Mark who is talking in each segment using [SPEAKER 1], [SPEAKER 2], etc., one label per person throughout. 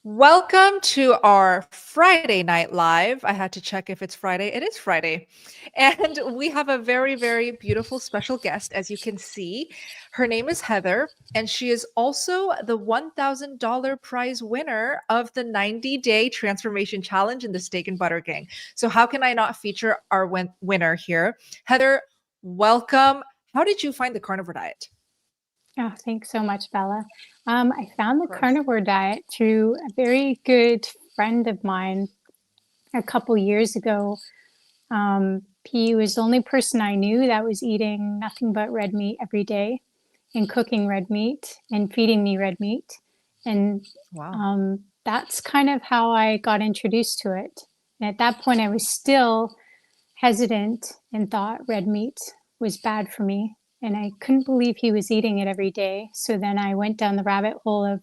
[SPEAKER 1] Welcome to our Friday Night Live. I had to check if it's Friday. It is Friday. And we have a very, very beautiful special guest, as you can see. Her name is Heather, and she is also the $1,000 prize winner of the 90-day transformation challenge in the Steak and Butter Gang. So, how can I not feature our winner here? Heather, welcome. How did you find the carnivore diet?
[SPEAKER 2] Oh, thanks so much, Bella. I found
[SPEAKER 1] Of
[SPEAKER 2] the
[SPEAKER 1] course.
[SPEAKER 2] carnivore diet through a very good friend of mine a couple years ago. He was the only person I knew that was eating nothing but red meat every day and cooking red meat and feeding me red meat. And
[SPEAKER 1] Wow.
[SPEAKER 2] that's kind of how I got introduced to it. And at that point, I was still hesitant and thought red meat was bad for me. And I couldn't believe he was eating it every day. So then I went down the rabbit hole of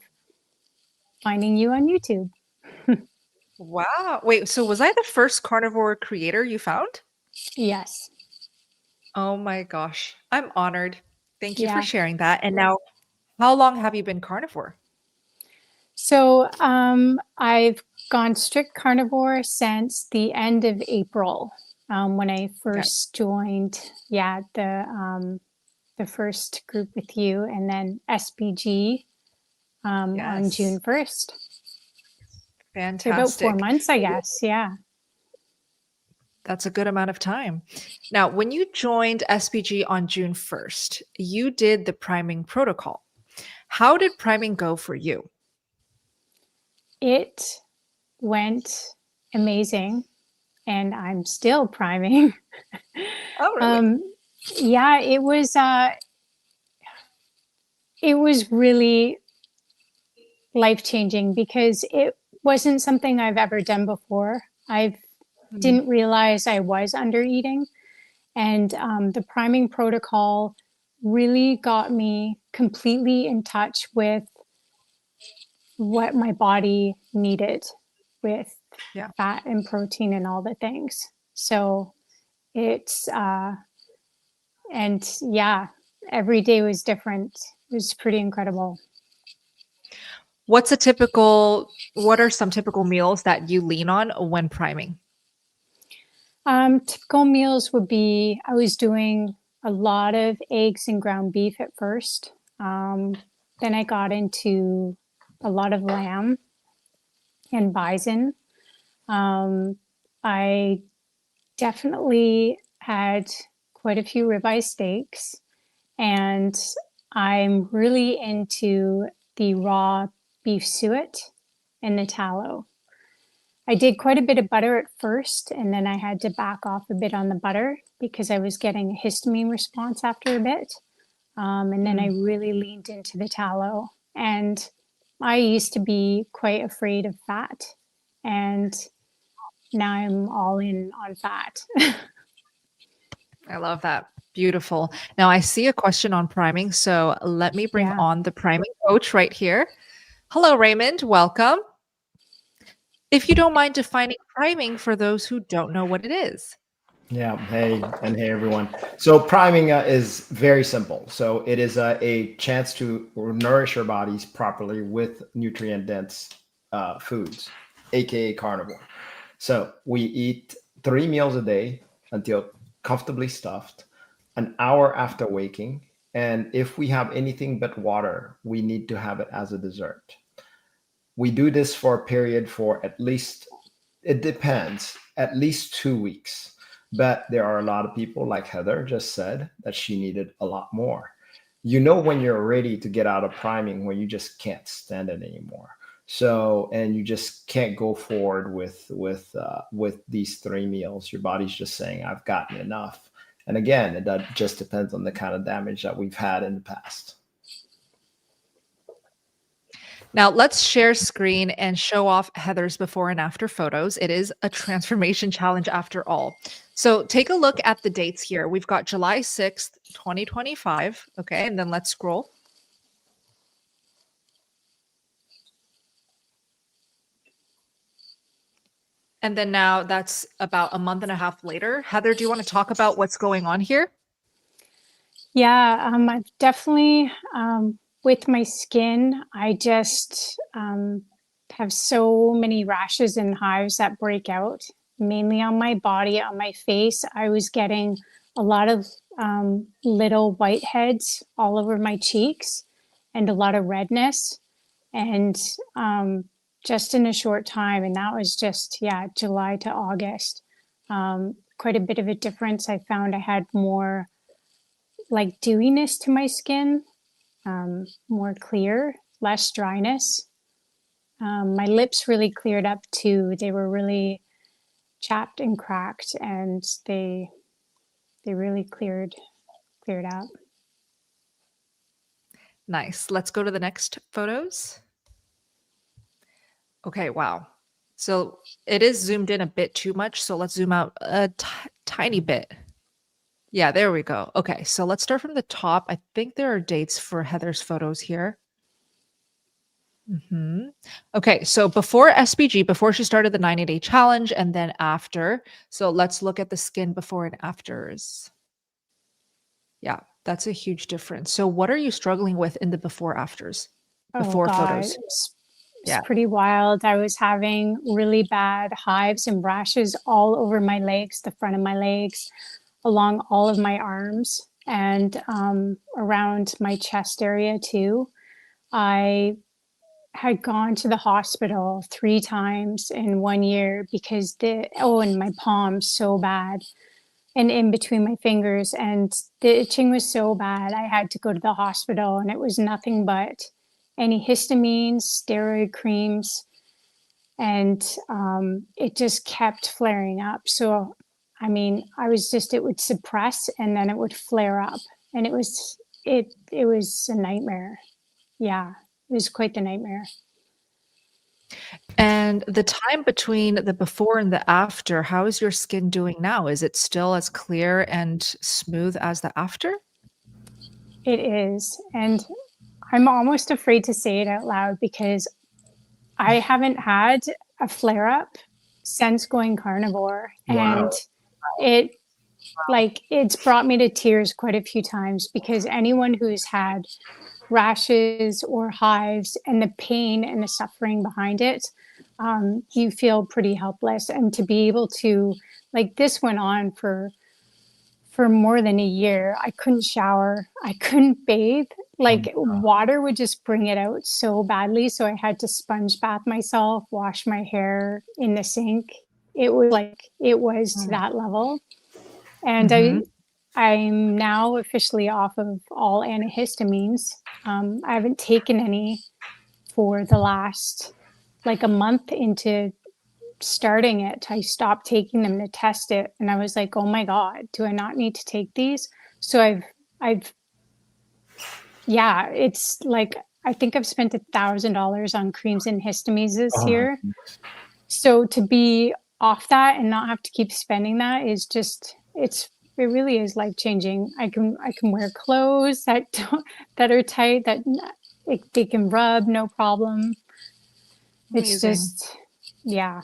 [SPEAKER 2] finding you on YouTube.
[SPEAKER 1] Wow. Wait, so was I the first carnivore creator you found?
[SPEAKER 2] Yes.
[SPEAKER 1] Oh my gosh. I'm honored. Thank you for
[SPEAKER 2] Yeah.
[SPEAKER 1] sharing that. And now, how long have you been carnivore?
[SPEAKER 2] So I've gone strict carnivore since the end of April when I
[SPEAKER 1] Okay.
[SPEAKER 2] first joined, the first group with you, and then SBG on
[SPEAKER 1] Yes.
[SPEAKER 2] June 1st. So about four
[SPEAKER 1] Fantastic.
[SPEAKER 2] months, I guess. Yeah.
[SPEAKER 1] That's a good amount of time. Now, when you joined SPG on June 1st, you did the priming protocol. How did priming go for you?
[SPEAKER 2] It went amazing, and I'm still priming.
[SPEAKER 1] Oh, really?
[SPEAKER 2] um, yeah, it was really life changing because it wasn't something I've ever done before. I
[SPEAKER 1] Mhm.
[SPEAKER 2] didn't realize I was under eating, and the priming protocol really got me completely in touch with what my body needed with
[SPEAKER 1] Yeah.
[SPEAKER 2] fat and protein and all the things. So it's and yeah, every day was different. It was pretty incredible.
[SPEAKER 1] What are some typical meals that you lean on when priming?
[SPEAKER 2] Typical meals would be I was doing a lot of eggs and ground beef at first. Um, then I got into a lot of lamb and bison. Um, I definitely had quite a few ribeye steaks, and I'm really into the raw beef suet and the tallow. I did quite a bit of butter at first, and then I had to back off a bit on the butter because I was getting a histamine response after a bit. And then I
[SPEAKER 1] Mm.
[SPEAKER 2] really leaned into the tallow. And I used to be quite afraid of fat, and now I'm all in on fat.
[SPEAKER 1] I love that. Beautiful. Now, I see a question on priming, so let me bring
[SPEAKER 2] Yeah.
[SPEAKER 1] on the priming coach right here. Hello, Raymond. Welcome. If you don't mind defining priming for those who don't know what it is.
[SPEAKER 3] Yeah, hey, and hey everyone. So priming is very simple. So it is a chance to nourish your bodies properly with nutrient dense foods, aka carnivore. So we eat 3 meals a day until comfortably stuffed, an hour after waking, and if we have anything but water, we need to have it as a dessert. We do this for a period for at least, it depends, at least 2 weeks. But there are a lot of people, like Heather just said, that she needed a lot more. You know when you're ready to get out of priming when you just can't stand it anymore. So and you just can't go forward with these 3 meals. Your body's just saying, I've gotten enough. And again, that just depends on the kind of damage that we've had in the past.
[SPEAKER 1] Now, let's share screen and show off Heather's before and after photos. It is a transformation challenge after all. So take a look at the dates here. We've got July 6th, 2025. Okay, and then let's scroll. And then now that's about a month and a half later. Heather, do you want to talk about what's going on here?
[SPEAKER 2] Yeah, I've definitely, with my skin, I just have so many rashes and hives that break out, mainly on my body, on my face. I was getting a lot of little whiteheads all over my cheeks and a lot of redness. And just in a short time, and that was just, yeah, July to August. Quite a bit of a difference. I found I had more like dewiness to my skin, more clear, less dryness. My lips really cleared up too. They were really chapped and cracked, and they really cleared out.
[SPEAKER 1] Nice. Let's go to the next photos. Okay, wow. So it is zoomed in a bit too much. So let's zoom out a tiny bit. Yeah, there we go. Okay, so let's start from the top. I think there are dates for Heather's photos here. Okay, so before SBG, before she started the 90-day challenge, and then after. So let's look at the skin before and afters. Yeah, that's a huge difference. So what are you struggling with in the before afters? Before photos.
[SPEAKER 2] It's pretty wild. I was having really bad hives and rashes all over my legs, the front of my legs, along all of my arms, and around my chest area too. I had gone to the hospital 3 times in 1 year because and my palms so bad, and in between my fingers, and the itching was so bad. I had to go to the hospital, and it was nothing but antihistamines, steroid creams, and it just kept flaring up. So, I mean, it would suppress and then it would flare up, and it was a nightmare. Yeah, it was quite the nightmare.
[SPEAKER 1] And the time between the before and the after, how is your skin doing now? Is it still as clear and smooth as the after?
[SPEAKER 2] It is. And I'm almost afraid to say it out loud because I haven't had a flare up since going carnivore.
[SPEAKER 3] Wow.
[SPEAKER 2] And it's brought me to tears quite a few times, because anyone who's had rashes or hives and the pain and the suffering behind it, you feel pretty helpless. And to be able to, like, this went on for more than a year. I couldn't shower, I couldn't bathe. Like, water would just bring it out so badly. So I had to sponge bath myself, wash my hair in the sink. It was to that level. And I'm now officially off of all antihistamines. I haven't taken any for the last like a month into starting it. I stopped taking them to test it, and I was like, oh my God, do I not need to take these? So yeah, it's like, I think I've spent $1,000 on creams and histamines this year. So to be off that and not have to keep spending that is just, it really is life changing. I can wear clothes that are tight, that they can rub, no problem. It's
[SPEAKER 1] Amazing.
[SPEAKER 2] just, yeah.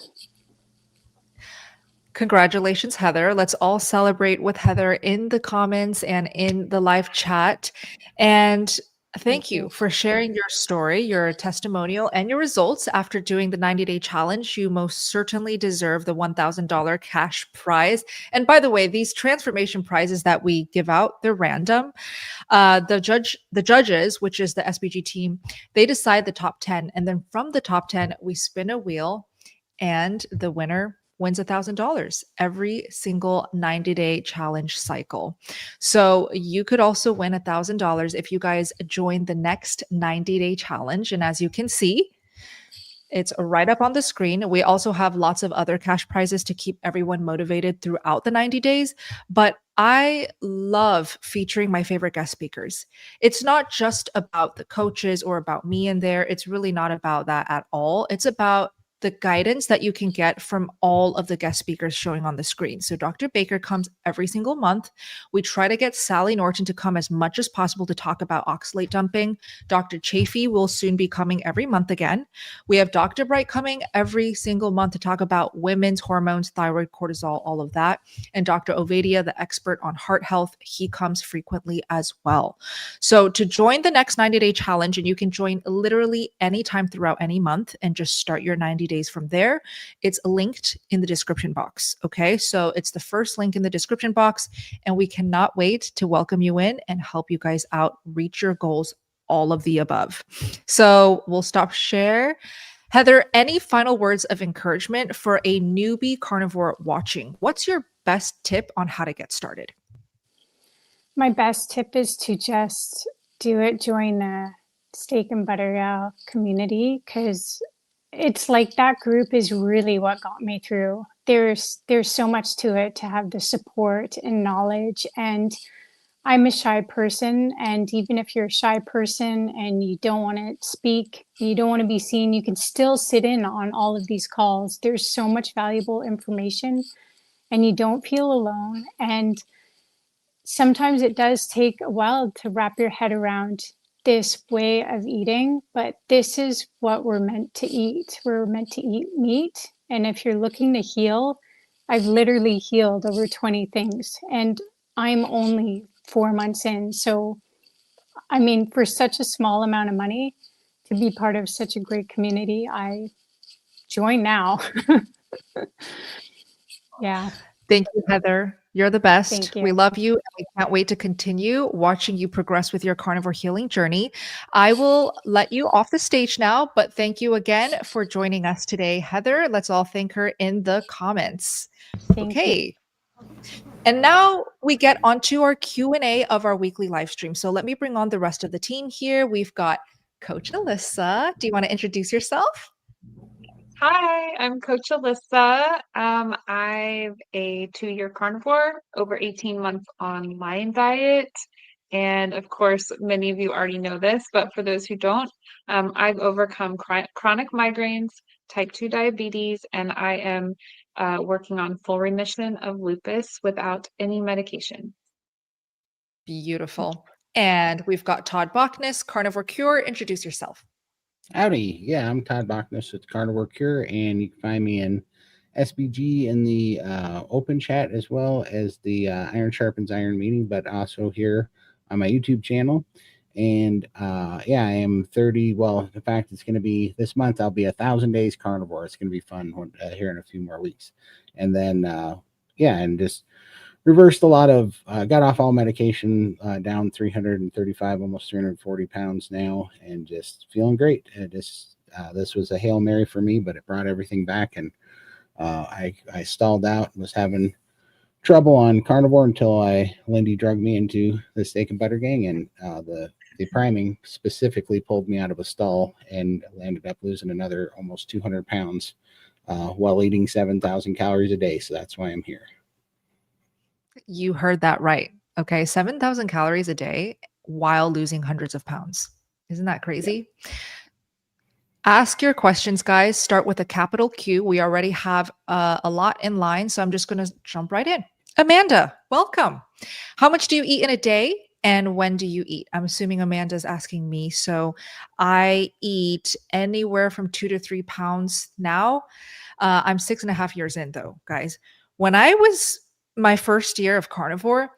[SPEAKER 1] Congratulations, Heather. Let's all celebrate with Heather in the comments and in the live chat. And thank you for sharing your story, your testimonial, and your results after doing the 90-day challenge. You most certainly deserve the $1,000 cash prize. And by the way, these transformation prizes that we give out, they're random. The judges, which is the SBG team, they decide the top 10. And then from the top 10, we spin a wheel, and the winner wins $1,000 every single 90-day challenge cycle. So you could also win $1,000 if you guys join the next 90-day challenge. And as you can see, it's right up on the screen. We also have lots of other cash prizes to keep everyone motivated throughout the 90 days. But I love featuring my favorite guest speakers. It's not just about the coaches or about me in there. It's really not about that at all. It's about the guidance that you can get from all of the guest speakers showing on the screen. So Dr. Baker comes every single month. We try to get Sally Norton to come as much as possible to talk about oxalate dumping. Dr. Chafee will soon be coming every month again. We have Dr. Bright coming every single month to talk about women's hormones, thyroid, cortisol, all of that. And Dr. Ovadia, the expert on heart health, he comes frequently as well. So to join the next 90-day challenge, and you can join literally anytime throughout any month and just start your 90 days from there, it's linked in the description box. Okay, so it's the first link in the description box, and we cannot wait to welcome you in and help you guys out reach your goals, all of the above. So we'll stop share. Heather, any final words of encouragement for a newbie carnivore watching? What's your best tip on how to get started?
[SPEAKER 2] My best tip is to just do it, join the Steak and Butter Gal community, because it's like that group is really what got me through. There's so much to it, to have the support and knowledge. And I'm a shy person, and even if you're a shy person and you don't want to speak, you don't want to be seen, you can still sit in on all of these calls. There's so much valuable information, and you don't feel alone. And sometimes it does take a while to wrap your head around this way of eating, but this is what we're meant to eat. We're meant to eat meat. And if you're looking to heal, I've literally healed over 20 things, and I'm only 4 months in. So, I mean, for such a small amount of money to be part of such a great community, I join now. Yeah.
[SPEAKER 1] Thank you, Heather. You're the best.
[SPEAKER 2] Thank you.
[SPEAKER 1] We love you, and we can't wait to continue watching you progress with your carnivore healing journey. I will let you off the stage now, but thank you again for joining us today, Heather. Let's all thank her in the comments.
[SPEAKER 2] Thank you.
[SPEAKER 1] Okay. And now we get onto our Q&A of our weekly live stream. So let me bring on the rest of the team here. We've got Coach Alyssa. Do you want to introduce yourself?
[SPEAKER 4] Hi, I'm Coach Alyssa. I'm a 2-year carnivore, over 18 months on lion diet. And of course, many of you already know this, but for those who don't, I've overcome chronic migraines, type 2 diabetes, and I am working on full remission of lupus without any medication.
[SPEAKER 1] Beautiful. And we've got Todd Bockness, Carnivore Cure. Introduce yourself.
[SPEAKER 5] Howdy. Yeah, I'm Todd Bockness with Carnivore Cure, and you can find me in SBG in the open chat, as well as the Iron Sharpens Iron meeting, but also here on my YouTube channel. And yeah, I am 30. Well, in fact, it's going to be this month. I'll be 1,000 days carnivore. It's going to be fun here in a few more weeks. And then, yeah, and just reversed a lot of, got off all medication, down 335, almost 340 pounds now, and just feeling great. This was a Hail Mary for me, but it brought everything back. And I stalled out, was having trouble on carnivore until Lindy drugged me into the Steak and Butter Gang, and the priming specifically pulled me out of a stall, and ended up losing another almost 200 pounds while eating 7,000 calories a day. So that's why I'm here.
[SPEAKER 1] You heard that right. Okay. 7,000 calories a day while losing hundreds of pounds. Isn't that crazy? Yeah. Ask your questions, guys. Start with a capital Q. We already have a lot in line, so I'm just going to jump right in. Amanda, welcome. How much do you eat in a day, and when do you eat? I'm assuming Amanda's asking me. So I eat anywhere from 2 to 3 pounds now. I'm 6.5 years in, though, guys. When I was my first year of carnivore,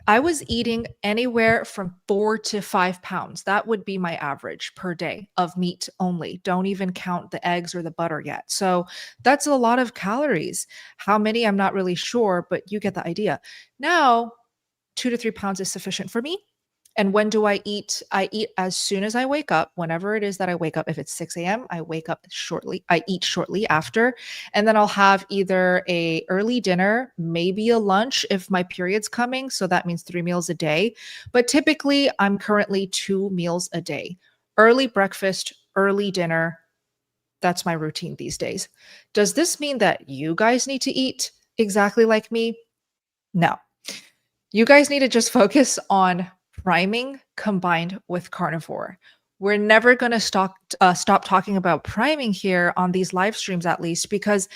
[SPEAKER 1] I was eating anywhere from 4 to 5 pounds. That would be my average per day of meat only. Don't even count the eggs or the butter yet. So that's a lot of calories. How many? I'm not really sure, but you get the idea. Now, 2 to 3 pounds is sufficient for me. And when do I eat? I eat as soon as I wake up, whenever it is that I wake up. If it's 6 a.m., I wake up shortly. I eat shortly after, and then I'll have either a early dinner, maybe a lunch if my period's coming. So that means 3 meals a day. But typically, I'm currently 2 meals a day. Early breakfast, early dinner. That's my routine these days. Does this mean that you guys need to eat exactly like me? No. You guys need to just focus on priming combined with carnivore. We're never going to stop talking about priming here on these live streams, at least, because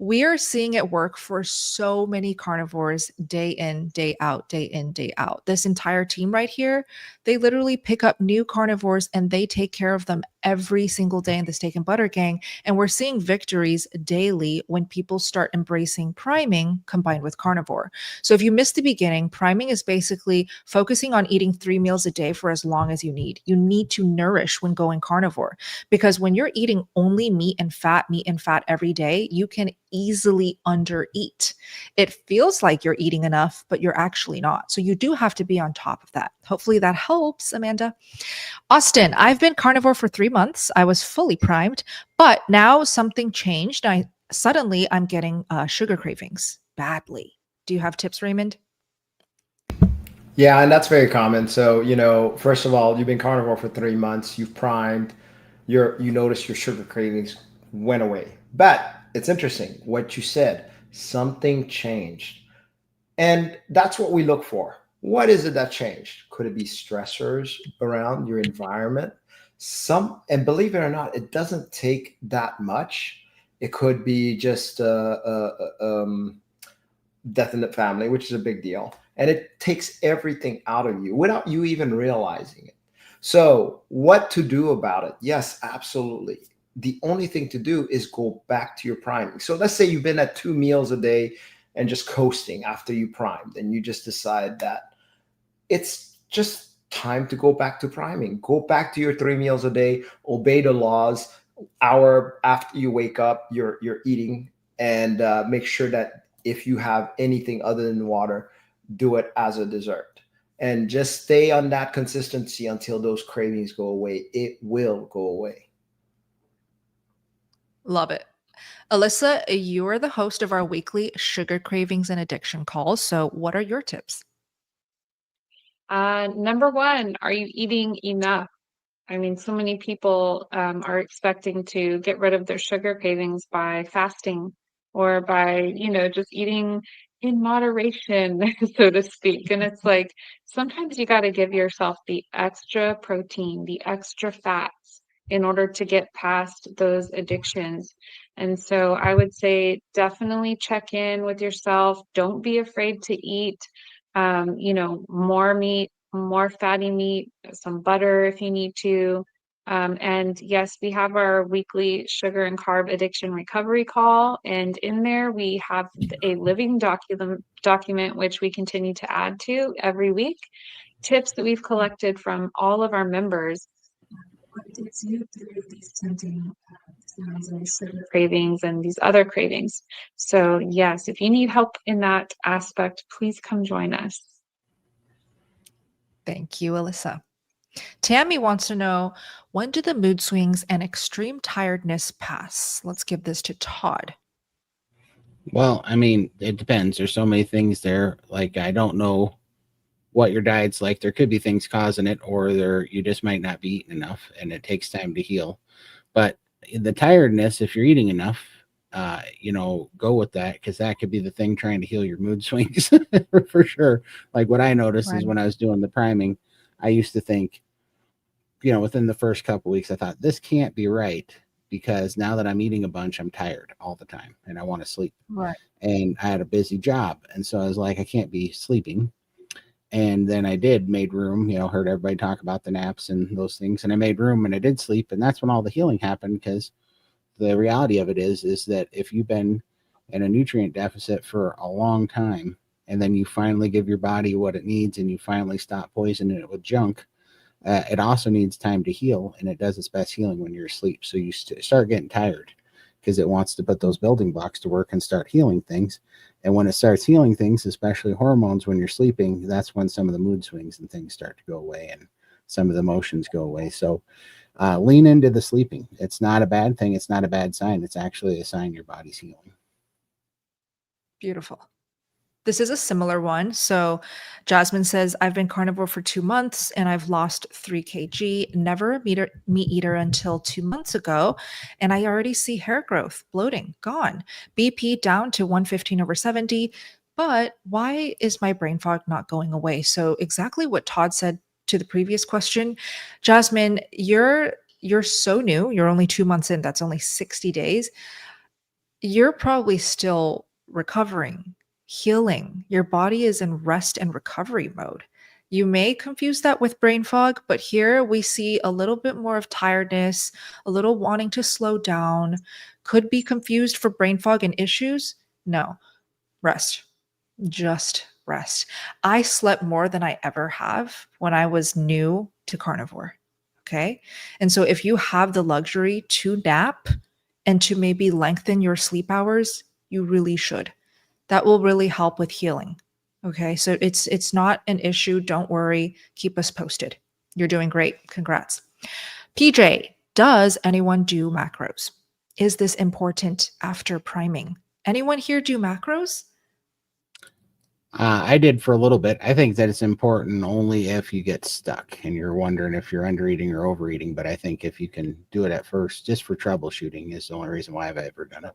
[SPEAKER 1] we are seeing it work for so many carnivores day in, day out, day in, day out. This entire team right here, they literally pick up new carnivores and they take care of them every single day in the Steak and Butter Gang. And we're seeing victories daily when people start embracing priming combined with carnivore. So if you missed the beginning, priming is basically focusing on eating 3 meals a day for as long as you need. You need to nourish when going carnivore, because when you're eating only meat and fat every day, you can easily undereat. It feels like you're eating enough, but you're actually not. So you do have to be on top of that. Hopefully that helps, Amanda. Austin, I've been carnivore for 3 months. I was fully primed, but now something changed. I'm getting sugar cravings badly. Do you have tips, Raymond?
[SPEAKER 3] Yeah, and that's very common. So, first of all, you've been carnivore for 3 months, you've primed, you notice your sugar cravings went away. But it's interesting what you said, something changed. And that's what we look for. What is it that changed? Could it be stressors around your environment? And believe it or not, it doesn't take that much. It could be just death in the family, which is a big deal. And it takes everything out of you without you even realizing it. So what to do about it? Yes, absolutely. The only thing to do is go back to your priming. So let's say you've been at 2 meals a day and just coasting after you primed, and you just decide that it's just time to go back to priming. Go back to your 3 meals a day, obey the laws. Hour after you wake up, you're eating, and make sure that if you have anything other than water, do it as a dessert. And just stay on that consistency until those cravings go away. It will go away.
[SPEAKER 1] Love it. Alyssa, you are the host of our weekly sugar cravings and addiction calls. So what are your tips?
[SPEAKER 4] Number one, are you eating enough? I mean, so many people are expecting to get rid of their sugar cravings by fasting or by, just eating in moderation, so to speak. And it's like sometimes you got to give yourself the extra protein, the extra fats in order to get past those addictions. And so I would say definitely check in with yourself. Don't be afraid to eat, more meat, more fatty meat, some butter if you need to. And yes, we have our weekly sugar and carb addiction recovery call. And in there, we have a living document which we continue to add to every week. Tips that we've collected from all of our members. What gets you through these tempting sounds and sugar cravings and these other cravings. So yes, if you need help in that aspect, please come join us.
[SPEAKER 1] Thank you, Alyssa. Tammy wants to know, when do the mood swings and extreme tiredness pass? Let's give this to Todd.
[SPEAKER 5] Well, I mean, it depends. There's so many things there. Like, I don't know what your diet's like. There could be things causing it, or you just might not be eating enough, and it takes time to heal. But the tiredness, if you're eating enough, go with that, because that could be the thing trying to heal your mood swings for sure. Like what I noticed is when I was doing the priming, I used to think, within the first couple weeks, I thought, this can't be right, because now that I'm eating a bunch, I'm tired all the time and I want to sleep.
[SPEAKER 1] Right.
[SPEAKER 5] And I had a busy job. And so I was like, I can't be sleeping. And then I made room, heard everybody talk about the naps and those things. And I made room and I did sleep. And that's when all the healing happened, because the reality of it is that if you've been in a nutrient deficit for a long time, and then you finally give your body what it needs and you finally stop poisoning it with junk, it also needs time to heal, and it does its best healing when you're asleep. So you start getting tired because it wants to put those building blocks to work and start healing things. And when it starts healing things, especially hormones, when you're sleeping, that's when some of the mood swings and things start to go away and some of the emotions go away. So lean into the sleeping. It's not a bad thing. It's not a bad sign. It's actually a sign your body's healing.
[SPEAKER 1] Beautiful. This is a similar one. So Jasmine says, I've been carnivore for 2 months and I've lost 3 kg, never a meat eater until 2 months ago. And I already see hair growth, bloating, gone. BP down to 115/70. But why is my brain fog not going away? So exactly what Todd said to the previous question, Jasmine, you're so new. You're only 2 months in. That's only 60 days. You're probably still recovering, healing. Your body is in rest and recovery mode. You may confuse that with brain fog, but here we see a little bit more of tiredness, a little wanting to slow down. Could be confused for brain fog and issues. No, rest. Just rest. I slept more than I ever have when I was new to carnivore. Okay. And so if you have the luxury to nap and to maybe lengthen your sleep hours, you really should. That will really help with healing. Okay. So it's not an issue. Don't worry. Keep us posted. You're doing great. Congrats. PJ, does anyone do macros? Is this important after priming? Anyone here do macros?
[SPEAKER 5] I did for a little bit. I think that it's important only if you get stuck and you're wondering if you're under eating or overeating. But I think if you can do it at first, just for troubleshooting, is the only reason why I've ever done it.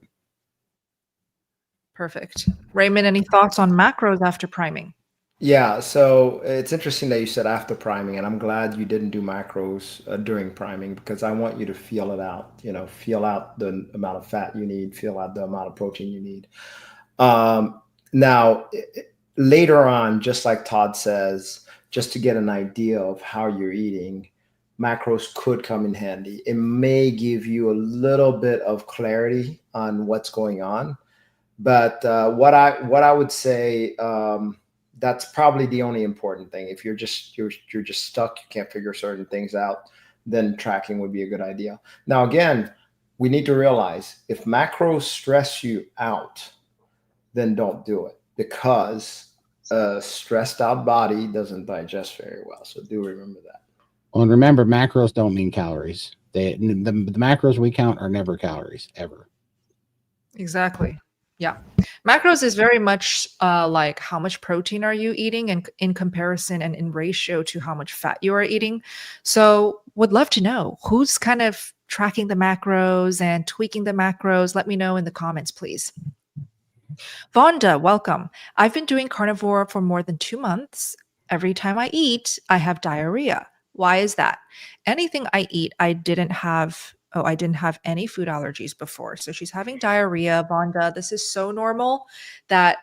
[SPEAKER 1] Perfect. Raymond, any thoughts on macros after priming?
[SPEAKER 3] Yeah, so it's interesting that you said after priming, and I'm glad you didn't do macros during priming, because I want you to feel it out. Feel out the amount of fat you need, feel out the amount of protein you need. Now, later on, just like Todd says, just to get an idea of how you're eating, macros could come in handy. It may give you a little bit of clarity on what's going on, but what I would say, that's probably the only important thing. If you're just stuck, you can't figure certain things out, then tracking would be a good idea. Now, again, we need to realize if macros stress you out, then don't do it, because a stressed out body doesn't digest very well. So do remember that.
[SPEAKER 5] Well, and remember, macros don't mean calories. The macros we count are never calories, ever.
[SPEAKER 1] Exactly. Yeah. Macros is very much like how much protein are you eating, and in comparison and in ratio to how much fat you are eating. So would love to know who's kind of tracking the macros and tweaking the macros. Let me know in the comments, please. Vonda, welcome. I've been doing carnivore for more than 2 months. Every time I eat, I have diarrhea. Why is that? Anything I eat, I didn't have any food allergies before. So she's having diarrhea, Vonda. This is so normal that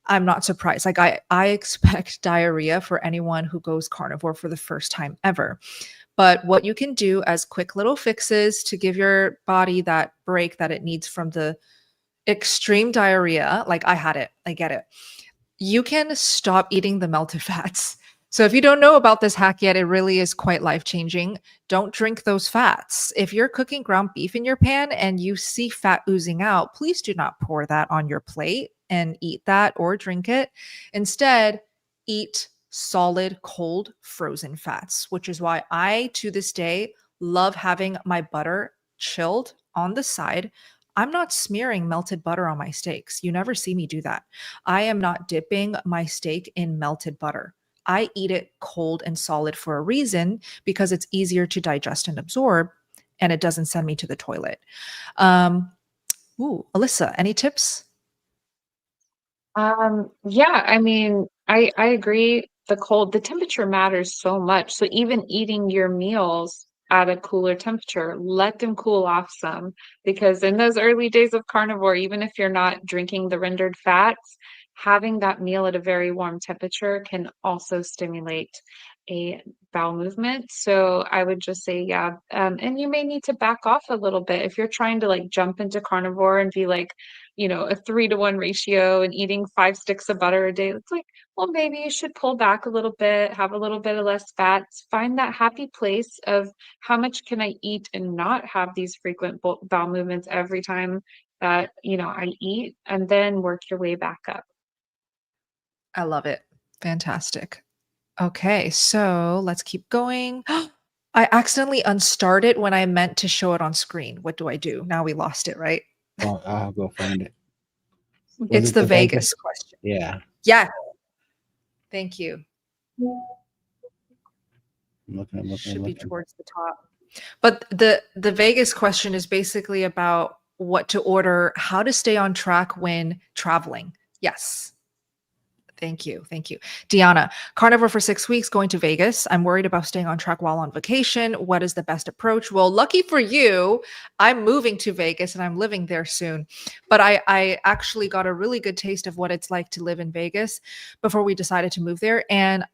[SPEAKER 1] I'm not surprised. Like I expect diarrhea for anyone who goes carnivore for the first time ever. But what you can do as quick little fixes to give your body that break that it needs from the extreme diarrhea, like I had it, I get it. You can stop eating the melted fats. So if you don't know about this hack yet, it really is quite life-changing. Don't drink those fats. If you're cooking ground beef in your pan and you see fat oozing out, please do not pour that on your plate and eat that or drink it. Instead, eat solid, cold, frozen fats, which is why I, to this day, love having my butter chilled on the side. I'm not smearing melted butter on my steaks. You never see me do that. I am not dipping my steak in melted butter. I eat it cold and solid for a reason, because it's easier to digest and absorb, and it doesn't send me to the toilet. Alyssa, any tips?
[SPEAKER 4] Yeah, I mean, I agree. The temperature matters so much. So even eating your meals at a cooler temperature, let them cool off some, because in those early days of carnivore, even if you're not drinking the rendered fats, having that meal at a very warm temperature can also stimulate a bowel movement. So I would just say, yeah, and you may need to back off a little bit if you're trying to like jump into carnivore and be like, a 3-to-1 ratio and eating 5 sticks of butter a day. It's like, well, maybe you should pull back a little bit, have a little bit of less fats, find that happy place of how much can I eat and not have these frequent bowel movements every time that, I eat, and then work your way back up.
[SPEAKER 1] I love it. Fantastic. Okay, so let's keep going. I accidentally unstarted when I meant to show it on screen. What do I do? Now we lost it, right?
[SPEAKER 5] Well, I'll go find it.
[SPEAKER 1] It's the Vegas question.
[SPEAKER 5] Yeah.
[SPEAKER 1] Yeah. Thank you.
[SPEAKER 5] I'm looking.
[SPEAKER 1] Should be towards the top. But the Vegas question is basically about what to order, how to stay on track when traveling. Yes. Thank you. Thank you. Deanna, carnivore for 6 weeks, going to Vegas. I'm worried about staying on track while on vacation. What is the best approach? Well, lucky for you, I'm moving to Vegas and I'm living there soon. But I actually got a really good taste of what it's like to live in Vegas before we decided to move there. And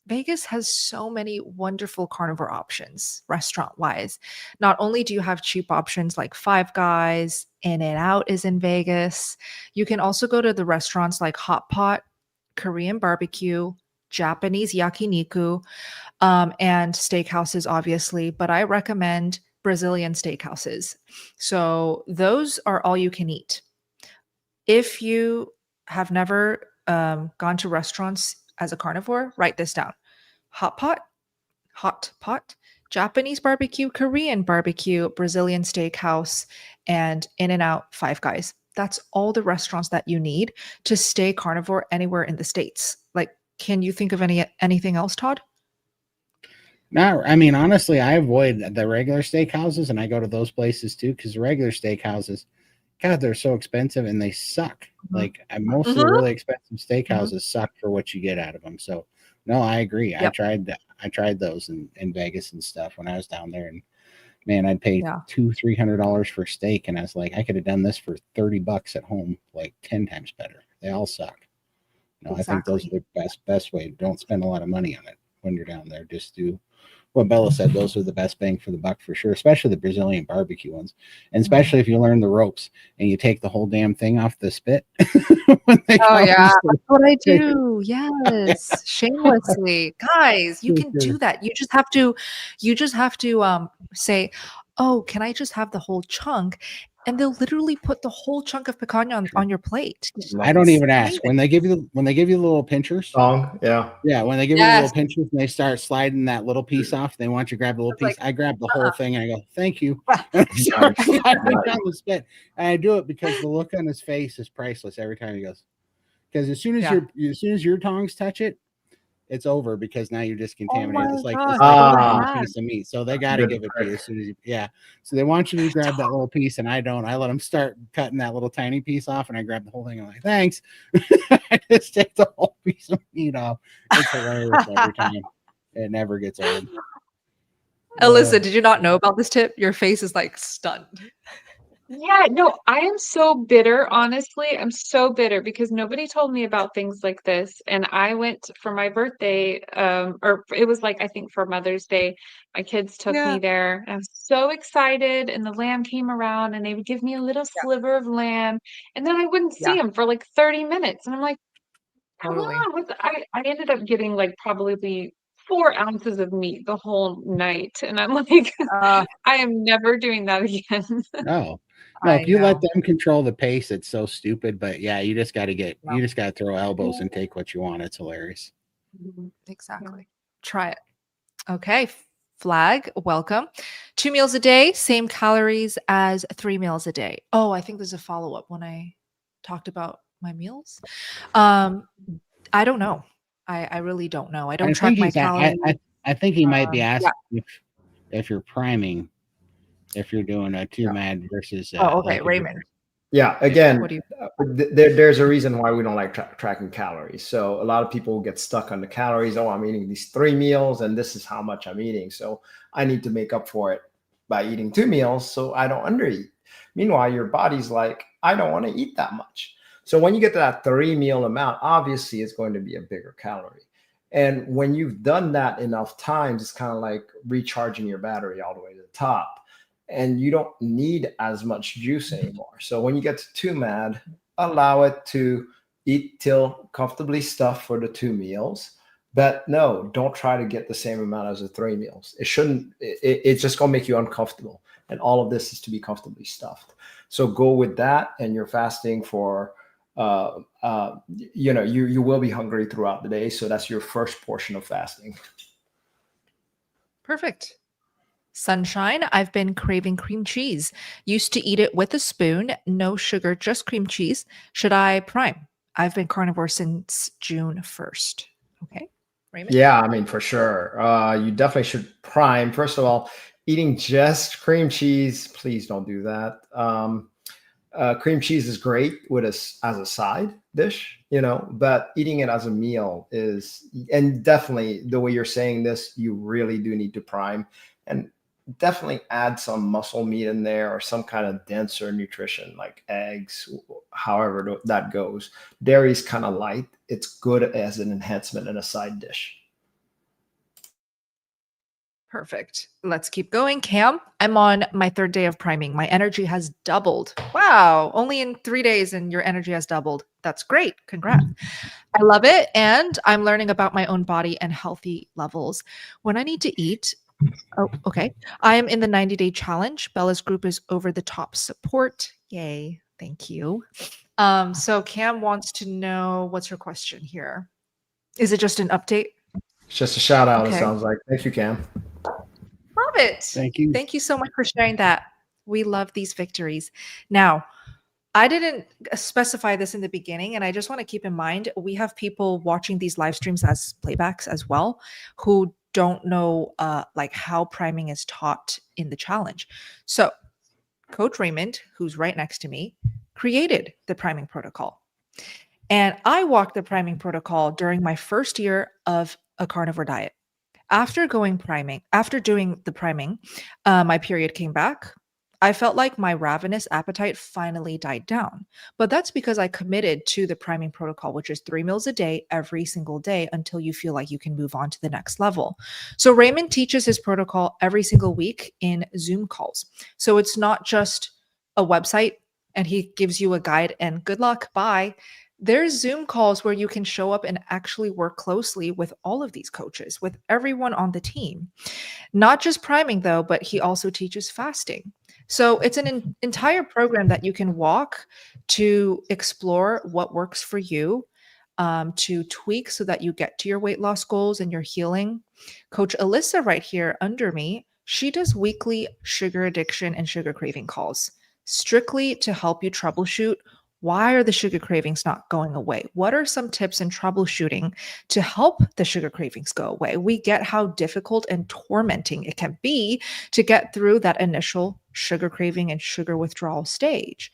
[SPEAKER 1] Vegas has so many wonderful carnivore options, restaurant wise. Not only do you have cheap options like Five Guys, In-N-Out is in Vegas, you can also go to the restaurants like Hot Pot, Korean barbecue, Japanese yakiniku, and steakhouses, obviously. But I recommend Brazilian steakhouses. So those are all you can eat. If you have never gone to restaurants as a carnivore, write this down. Hot pot, Japanese barbecue, Korean barbecue, Brazilian steakhouse, and In-N-Out, Five Guys. That's all the restaurants that you need to stay carnivore anywhere in the States. Like, can you think of anything else, Todd?
[SPEAKER 5] No, I mean, honestly, I avoid the regular steakhouses and I go to those places too, because the regular steakhouses, God, they're so expensive and they suck. Like most of the really expensive steakhouses suck for what you get out of them. So no, I agree.
[SPEAKER 1] Yep.
[SPEAKER 5] I tried those in Vegas and stuff when I was down there, and man, I'd pay $200-300 for steak, and I was like, I could have done this for $30 at home, like 10 times better. They all suck. No, I think those are the best way. Don't spend a lot of money on it when you're down there. Just do what Bella said. Those are the best bang for the buck for sure, especially the Brazilian barbecue ones, and especially if you learn the ropes and you take the whole damn thing off the spit.
[SPEAKER 1] That's what I do. Yes, shamelessly, guys, you can do that. You just have to say, "Oh, can I just have the whole chunk?" And they'll literally put the whole chunk of picanha on your plate.
[SPEAKER 5] I don't even ask. When they give you the little pinchers.
[SPEAKER 3] Yeah.
[SPEAKER 5] Yeah, when they give you the little pinchers and they start sliding that little piece off, they want you to grab the little piece. I grab the whole thing and I go, "Thank you." And I start sliding down the spit. And I do it because the look on his face is priceless every time he goes. Because as soon as your tongs touch it, it's over, because now you're just contaminated. It's like a piece of meat. So they got to give it to you as soon as you, So they want you to grab that little piece, and I don't. I let them start cutting that little tiny piece off, and I grab the whole thing. I'm like, thanks. I just take the whole piece of meat off. It's hilarious every time. It never gets old.
[SPEAKER 1] Alyssa, did you not know about this tip? Your face is like stunned.
[SPEAKER 4] Yeah, no, I am so bitter, honestly. I'm so bitter because nobody told me about things like this. And I went for my birthday, or it was like, I think for Mother's Day, my kids took me there. And I was so excited. And the lamb came around and they would give me a little sliver of lamb. And then I wouldn't see them for like 30 minutes. And I'm like, come on. I ended up getting like probably 4 ounces of meat the whole night. And I'm like, I am never doing that again.
[SPEAKER 5] No, if you let them control the pace, it's so stupid. But yeah, you just got to throw elbows and take what you want. It's hilarious.
[SPEAKER 1] Exactly. Try it. Okay. Flag, welcome. 2 meals a day, same calories as 3 meals a day. Oh, I think there's a follow-up when I talked about my meals. I don't know. I really don't know. I don't track my calories.
[SPEAKER 5] I think he might be asking if you're priming. If you're doing a 2-mad versus
[SPEAKER 1] Raymond.
[SPEAKER 3] Yeah, again, there's a reason why we don't like tracking calories. So a lot of people get stuck on the calories. Oh, I'm eating these 3 meals and this is how much I'm eating. So I need to make up for it by eating 2 meals so I don't undereat. Meanwhile, your body's like, I don't want to eat that much. So when you get to that 3 meal amount, obviously it's going to be a bigger calorie. And when you've done that enough times, it's kind of like recharging your battery all the way to the top. And you don't need as much juice anymore. So when you get to 2 mad, allow it to eat till comfortably stuffed for the 2 meals. But no, don't try to get the same amount as the 3 meals. It shouldn't, it's just going to make you uncomfortable. And all of this is to be comfortably stuffed. So go with that, and you're fasting for, you will be hungry throughout the day. So that's your first portion of fasting.
[SPEAKER 1] Perfect. Sunshine, I've been craving cream cheese. Used to eat it with a spoon, no sugar, just cream cheese. Should I prime? I've been carnivore since June 1st. Okay, Raymond?
[SPEAKER 3] Yeah, I mean, for sure. You definitely should prime. First of all, eating just cream cheese, please don't do that. Cream cheese is great with as a side dish, but eating it as a meal is, and definitely the way you're saying this, you really do need to prime, and definitely add some muscle meat in there or some kind of denser nutrition like eggs, however that goes. Dairy is kind of light. It's good as an enhancement and a side dish.
[SPEAKER 1] Perfect. Let's keep going. Cam, I'm on my 3rd day of priming. My energy has doubled. Wow. Only in 3 days and your energy has doubled. That's great. Congrats. I love it. And I'm learning about my own body and healthy levels. When I need to eat, oh, okay. I am in the 90-day challenge. Bella's group is over the top support. Yay. Thank you. So Cam wants to know, what's her question here? Is it just an update?
[SPEAKER 3] It's just a shout out.
[SPEAKER 1] Okay.
[SPEAKER 3] It sounds like. Thank you, Cam.
[SPEAKER 1] Love it.
[SPEAKER 5] Thank you.
[SPEAKER 1] Thank you so much for sharing that. We love these victories. Now, I didn't specify this in the beginning, and I just want to keep in mind, we have people watching these live streams as playbacks as well, who don't know like how priming is taught in the challenge. So Coach Raymond, who's right next to me, created the priming protocol. And I walked the priming protocol during my first year of a carnivore diet. After doing the priming, my period came back. I felt like my ravenous appetite finally died down. But that's because I committed to the priming protocol, which is 3 meals a day, every single day, until you feel like you can move on to the next level. So Raymond teaches his protocol every single week in Zoom calls. So it's not just a website and he gives you a guide and good luck, bye. There's Zoom calls where you can show up and actually work closely with all of these coaches, with everyone on the team. Not just priming though, but he also teaches fasting. So it's an entire program that you can walk to explore what works for you, to tweak so that you get to your weight loss goals and your healing. Coach Alyssa right here under me, she does weekly sugar addiction and sugar craving calls, strictly to help you troubleshoot. Why are the sugar cravings not going away? What are some tips in troubleshooting to help the sugar cravings go away? We get how difficult and tormenting it can be to get through that initial sugar craving and sugar withdrawal stage.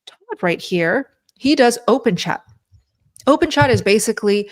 [SPEAKER 1] Todd right here, he does open chat. Open chat is basically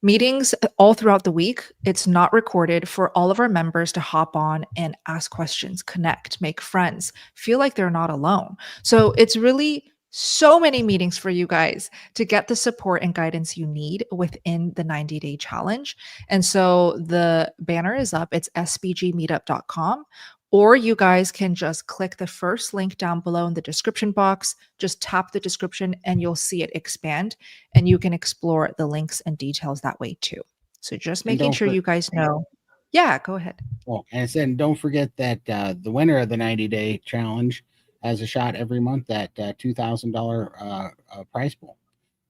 [SPEAKER 1] meetings all throughout the week. It's not recorded for all of our members to hop on and ask questions, connect, make friends, feel like they're not alone. So it's really so many meetings for you guys to get the support and guidance you need within the 90-day challenge. And so the banner is up. It's sbgmeetup.com. Or you guys can just click the first link down below in the description box. Just tap the description and you'll see it expand. And you can explore the links and details that way too. So just making sure you guys know. Yeah, go ahead.
[SPEAKER 5] Well, and then don't forget that the winner of the 90-day challenge has a shot every month at $2,000 prize pool.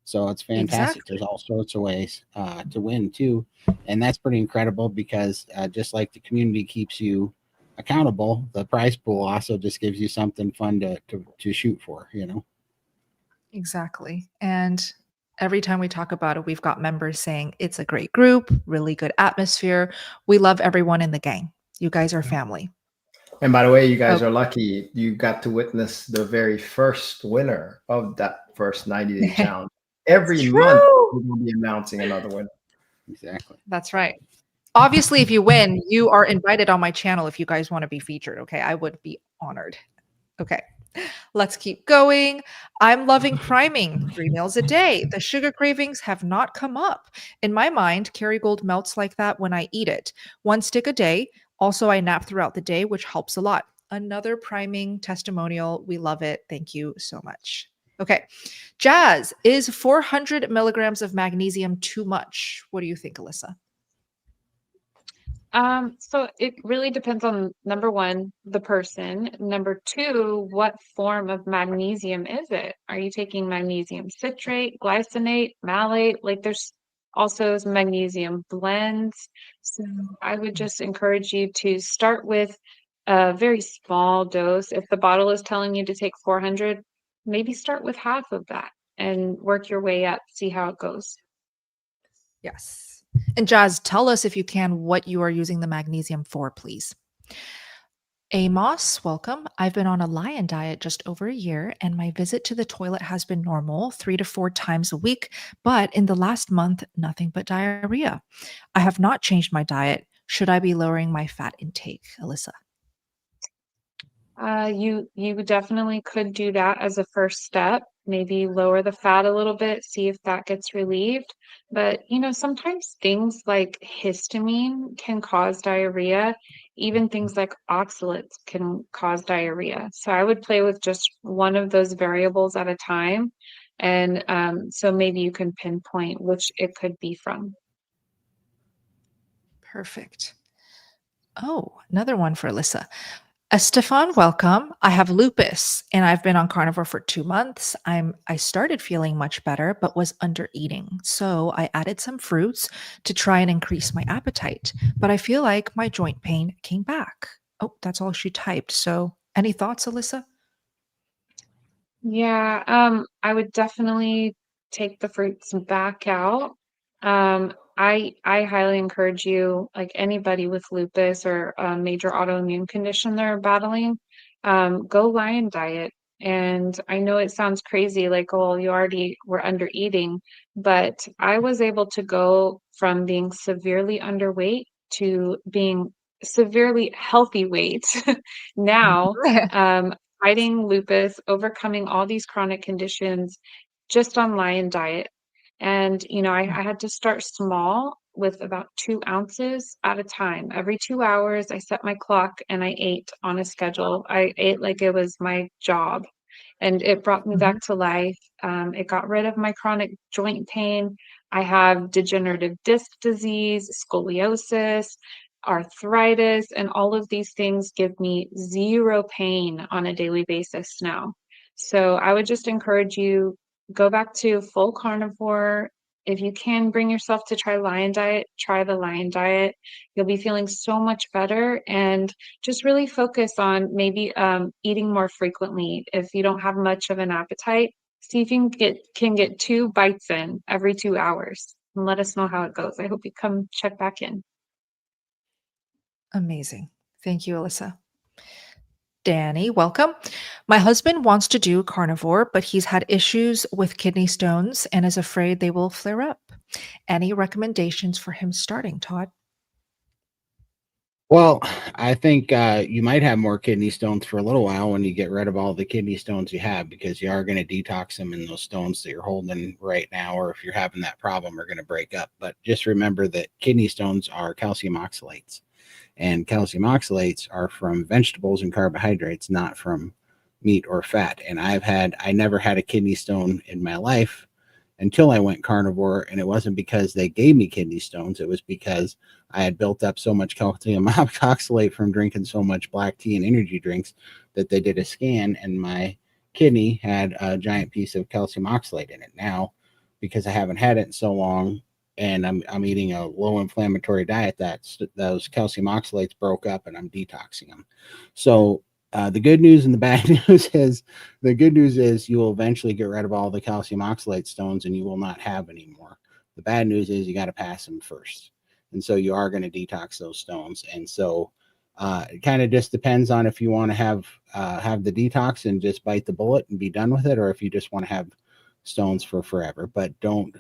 [SPEAKER 5] So it's fantastic. Exactly. There's all sorts of ways to win too. And that's pretty incredible because just like the community keeps you accountable, the prize pool also just gives you something fun to shoot for,
[SPEAKER 1] Exactly. And every time we talk about it, we've got members saying it's a great group, really good atmosphere. We love everyone in the gang. You guys are family.
[SPEAKER 3] And by the way, you guys are lucky. You got to witness the very first winner of that first 90-day challenge. Every month, we will be announcing another winner.
[SPEAKER 5] Exactly.
[SPEAKER 1] That's right. Obviously, if you win, you are invited on my channel if you guys want to be featured. Okay. I would be honored. Okay. Let's keep going. I'm loving priming 3 meals a day. The sugar cravings have not come up. In my mind, Kerrygold melts like that when I eat it. 1 stick a day. Also, I nap throughout the day, which helps a lot. Another priming testimonial. We love it. Thank you so much. Okay. Jazz, is 400 milligrams of magnesium too much? What do you think, Alyssa?
[SPEAKER 4] So it really depends on, number one, the person. Number two, what form of magnesium is it? Are you taking magnesium citrate, glycinate, malate? Like there's also magnesium blends. So I would just encourage you to start with a very small dose. If the bottle is telling you to take 400, maybe start with half of that and work your way up, see how it goes.
[SPEAKER 1] Yes. And Jazz, tell us if you can what you are using the magnesium for, please. Amos, welcome. I've been on a lion diet just over a year, and my visit to the toilet has been normal 3 to 4 times a week. But in the last month, nothing but diarrhea. I have not changed my diet. Should I be lowering my fat intake, Alyssa?
[SPEAKER 4] You definitely could do that as a first step. Maybe lower the fat a little bit, see if that gets relieved. But sometimes things like histamine can cause diarrhea. Even things like oxalates can cause diarrhea. So I would play with just one of those variables at a time. And so maybe you can pinpoint which it could be from.
[SPEAKER 1] Perfect. Oh, another one for Alyssa. Stefan, welcome. I have lupus and I've been on carnivore for 2 months. I started feeling much better, but was under eating. So I added some fruits to try and increase my appetite. But I feel like my joint pain came back. Oh, that's all she typed. So any thoughts, Alyssa?
[SPEAKER 4] Yeah, I would definitely take the fruits back out. I highly encourage you, like anybody with lupus or a major autoimmune condition they're battling, go lion diet. And I know it sounds crazy, like, oh, you already were under eating, but I was able to go from being severely underweight to being severely healthy weight now. Um, Fighting lupus, overcoming all these chronic conditions just on lion diet. And, I had to start small with about 2 ounces at a time. Every 2 hours, I set my clock and I ate on a schedule. I ate like it was my job, and it brought me
[SPEAKER 1] Mhm.
[SPEAKER 4] back to life. It got rid of my chronic joint pain. I have degenerative disc disease, scoliosis, arthritis, and all of these things give me zero pain on a daily basis now. So I would just encourage you, go back to full carnivore. If you can bring yourself to try lion diet, try the lion diet. You'll be feeling so much better, and just really focus on maybe eating more frequently. If you don't have much of an appetite, see if you can get 2 bites in every 2 hours, and let us know how it goes. I hope you come check back in.
[SPEAKER 1] Amazing. Thank you, Alyssa. Danny, welcome. My husband wants to do carnivore, but he's had issues with kidney stones and is afraid they will flare up. Any recommendations for him starting, Todd?
[SPEAKER 5] Well, I think you might have more kidney stones for a little while when you get rid of all the kidney stones you have, because you are going to detox them, and those stones that you're holding right now, or if you're having that problem, are going to break up. But just remember that kidney stones are calcium oxalates, and calcium oxalates are from vegetables and carbohydrates, not from meat or fat. And I never had a kidney stone in my life until I went carnivore. And it wasn't because they gave me kidney stones. It was because I had built up so much calcium oxalate from drinking so much black tea and energy drinks that they did a scan, and my kidney had a giant piece of calcium oxalate in it. Now, because I haven't had it in so long, and I'm eating a low inflammatory diet, those calcium oxalates broke up, and I'm detoxing them. So the good news and the bad news is, the good news is you will eventually get rid of all the calcium oxalate stones and you will not have any more. The bad news is you got to pass them first. And so you are going to detox those stones. And so it kind of just depends on if you want to have the detox and just bite the bullet and be done with it, or if you just want to have stones for forever. But don't,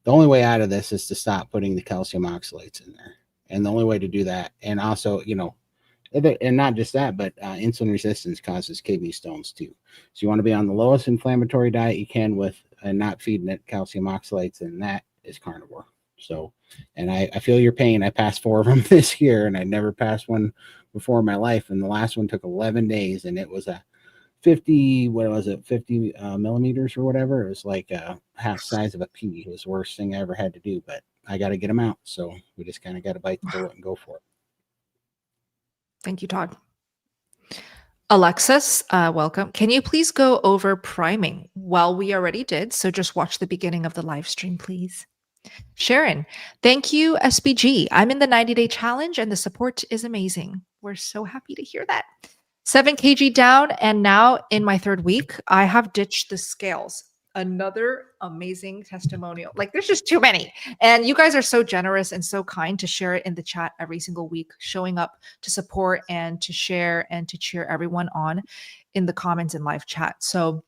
[SPEAKER 5] the only way out of this is to stop putting the calcium oxalates in there. And the only way to do that, and also, and not just that, but insulin resistance causes kidney stones too. So you want to be on the lowest inflammatory diet you can with, and not feeding it calcium oxalates, and that is carnivore. So, and I feel your pain. I passed 4 of them this year, and I never passed one before in my life. And the last one took 11 days, and it was a 50, what was it, 50 millimeters or whatever. It was like half size of a pea. It was the worst thing I ever had to do, but I got to get them out. So we just kind of got to bite the bullet and go for it.
[SPEAKER 1] Thank you, Todd. Alexis, welcome. Can you please go over priming? Well, we already did, so just watch the beginning of the live stream, please. Sharon, thank you, SBG. I'm in the 90-day challenge and the support is amazing. We're so happy to hear that. 7 kg down, and now in my 3rd week, I have ditched the scales. Another amazing testimonial. Like, there's just too many. And you guys are so generous and so kind to share it in the chat every single week, showing up to support and to share and to cheer everyone on in the comments and live chat. So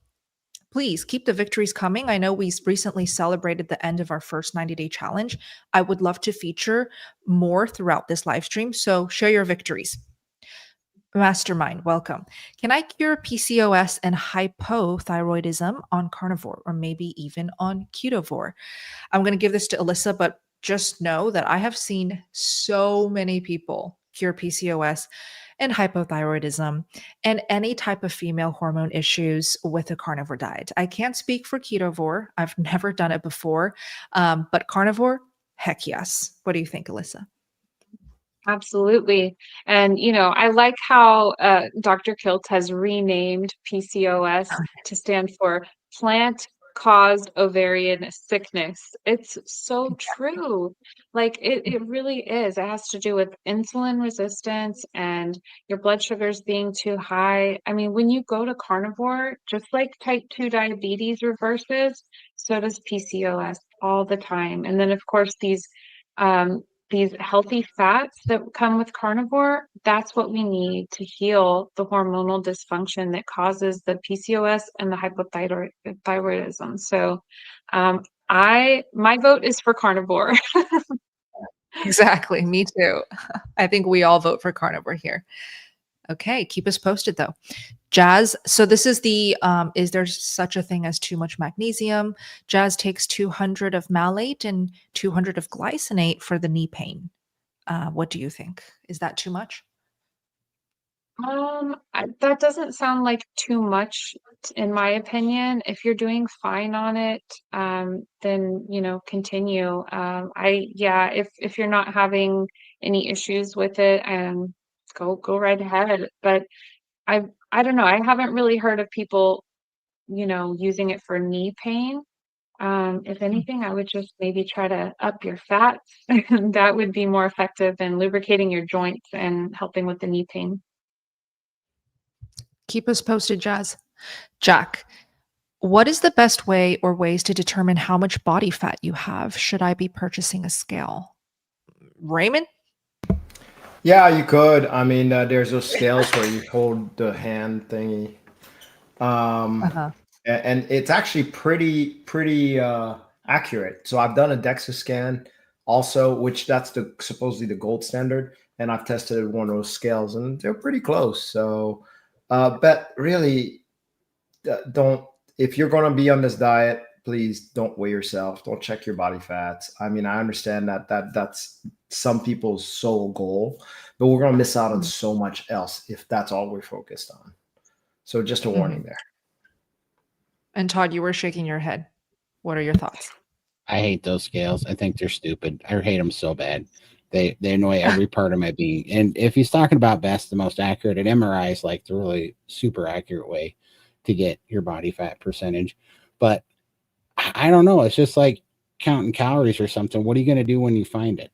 [SPEAKER 1] please keep the victories coming. I know we recently celebrated the end of our first 90-day challenge. I would love to feature more throughout this live stream. So share your victories. Mastermind, welcome. Can I cure PCOS and hypothyroidism on carnivore or maybe even on ketovore? I'm going to give this to Alyssa, but just know that I have seen so many people cure PCOS and hypothyroidism and any type of female hormone issues with a carnivore diet. I can't speak for ketovore. I've never done it before, but carnivore, heck yes. What do you think, Alyssa?
[SPEAKER 4] Absolutely. And, I like how Dr. Kilt has renamed PCOS to stand for plant caused ovarian sickness. It's so true. Like it really is. It has to do with insulin resistance and your blood sugars being too high. I mean, when you go to carnivore, just like type 2 diabetes reverses, so does PCOS all the time. And then, of course, these healthy fats that come with carnivore, that's what we need to heal the hormonal dysfunction that causes the PCOS and the hypothyroidism. So my vote is for carnivore.
[SPEAKER 1] Exactly. Me too. I think we all vote for carnivore here. Okay. Keep us posted though. Jazz. So this is is there such a thing as too much magnesium? Jazz takes 200 of malate and 200 of glycinate for the knee pain. What do you think? Is that too much?
[SPEAKER 4] That doesn't sound like too much in my opinion. If you're doing fine on it, then continue. If you're not having any issues with it, go right ahead. But I don't know. I haven't really heard of people, using it for knee pain. If anything, I would just maybe try to up your fats. That would be more effective in lubricating your joints and helping with the knee pain.
[SPEAKER 1] Keep us posted, Jazz. Jack, what is the best way or ways to determine how much body fat you have? Should I be purchasing a scale? Raymond?
[SPEAKER 3] Yeah, you could. I mean, there's those scales where you hold the hand thingy. And it's actually pretty accurate. So I've done a DEXA scan also, which that's supposedly the gold standard. And I've tested one of those scales and they're pretty close. So, but really don't, if you're going to be on this diet, please don't weigh yourself. Don't check your body fats. I mean, I understand that's some people's sole goal, but we're going to miss out on so much else if that's all we're focused on. So just a warning there.
[SPEAKER 1] And Todd, you were shaking your head. What are your thoughts?
[SPEAKER 5] I hate those scales. I think they're stupid. I hate them so bad. They annoy every part of my being. And if he's talking about best, the most accurate, an MRI is like the really super accurate way to get your body fat percentage. But I don't know. It's just like counting calories or something. What are you going to do when you find it?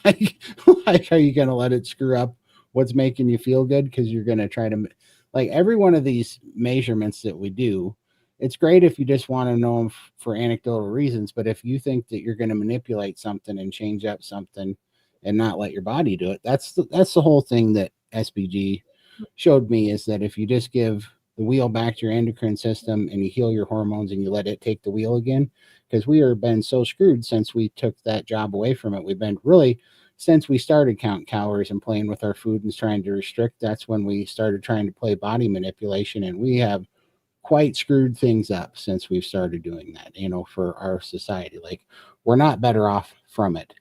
[SPEAKER 5] like, are you going to let it screw up what's making you feel good? Because you're going to try to, like, every one of these measurements that we do, it's great if you just want to know them for anecdotal reasons. But if you think that you're going to manipulate something and change up something and not let your body do it, that's the whole thing that SBG showed me, is that if you just give the wheel back to your endocrine system and you heal your hormones and you let it take the wheel again, because we have been so screwed since we took that job away from it. We've been really, since we started counting calories and playing with our food and trying to restrict, that's when we started trying to play body manipulation. And we have quite screwed things up since we've started doing that, for our society. Like, we're not better off from it.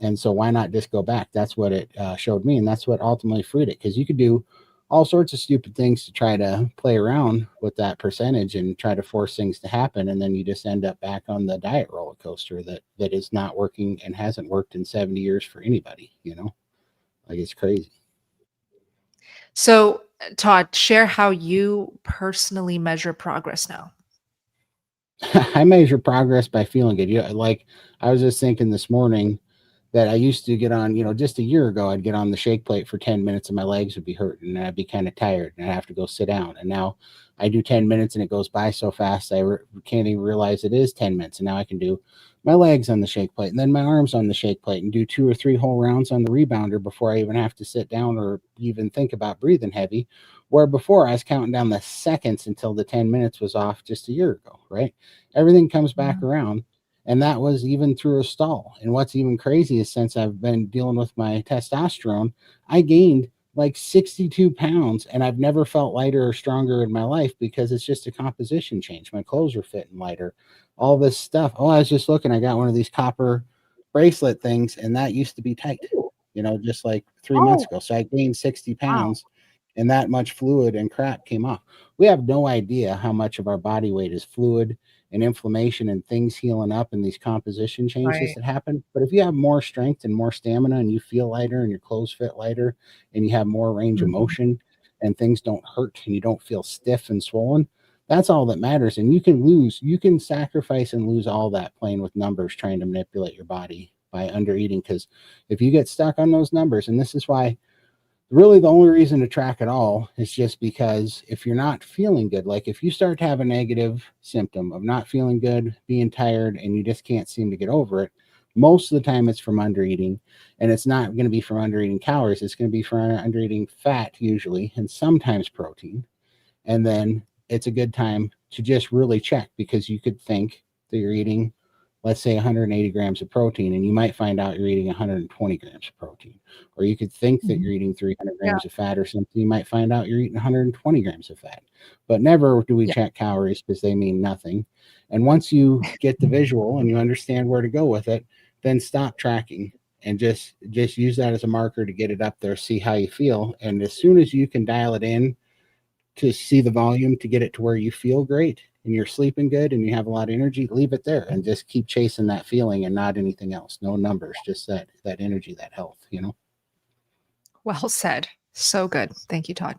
[SPEAKER 5] And so why not just go back? That's what it showed me. And that's what ultimately freed it. Because you could do all sorts of stupid things to try to play around with that percentage and try to force things to happen. And then you just end up back on the diet roller coaster that is not working and hasn't worked in 70 years for anybody, like, it's crazy.
[SPEAKER 1] So Todd, share how you personally measure progress now.
[SPEAKER 5] I measure progress by feeling good. Like, I was just thinking this morning that I used to get on, just a year ago, I'd get on the shake plate for 10 minutes and my legs would be hurting and I'd be kind of tired and I'd have to go sit down. And now I do 10 minutes and it goes by so fast, I can't even realize it is 10 minutes. And now I can do my legs on the shake plate and then my arms on the shake plate and do 2 or 3 whole rounds on the rebounder before I even have to sit down or even think about breathing heavy. Where before I was counting down the seconds until the 10 minutes was off just a year ago, right? Everything comes back around. And that was even through a stall. And what's even crazy is since I've been dealing with my testosterone, I gained like 62 pounds and I've never felt lighter or stronger in my life because it's just a composition change. My clothes are fitting lighter, all this stuff. Oh, I was just looking, I got one of these copper bracelet things and that used to be tight, just like 3 months ago. So I gained 60 pounds and that much fluid and crap came off. We have no idea how much of our body weight is fluid and inflammation and things healing up and these composition changes that happen. But if you have more strength and more stamina and you feel lighter and your clothes fit lighter and you have more range of motion and things don't hurt and you don't feel stiff and swollen, that's all that matters. And you can sacrifice and lose all that playing with numbers, trying to manipulate your body by under eating. Because if you get stuck on those numbers, and this is why really the only reason to track at all is just because if you're not feeling good, like if you start to have a negative symptom of not feeling good, being tired, and you just can't seem to get over it, most of the time it's from under eating. And it's not going to be from under eating calories. It's going to be from under eating fat usually, and sometimes protein. And then it's a good time to just really check, because you could think that you're eating, let's say 180 grams of protein, and you might find out you're eating 120 grams of protein. Or you could think that you're eating 300 grams of fat or something. You might find out you're eating 120 grams of fat. But never do we check calories, because they mean nothing. And once you get the visual and you understand where to go with it, then stop tracking and just use that as a marker to get it up there, see how you feel. And as soon as you can dial it in to see the volume to get it to where you feel great and you're sleeping good and you have a lot of energy, leave it there and just keep chasing that feeling and not anything else. No numbers, just that energy, that health,
[SPEAKER 1] Well said. So good. Thank you, Todd.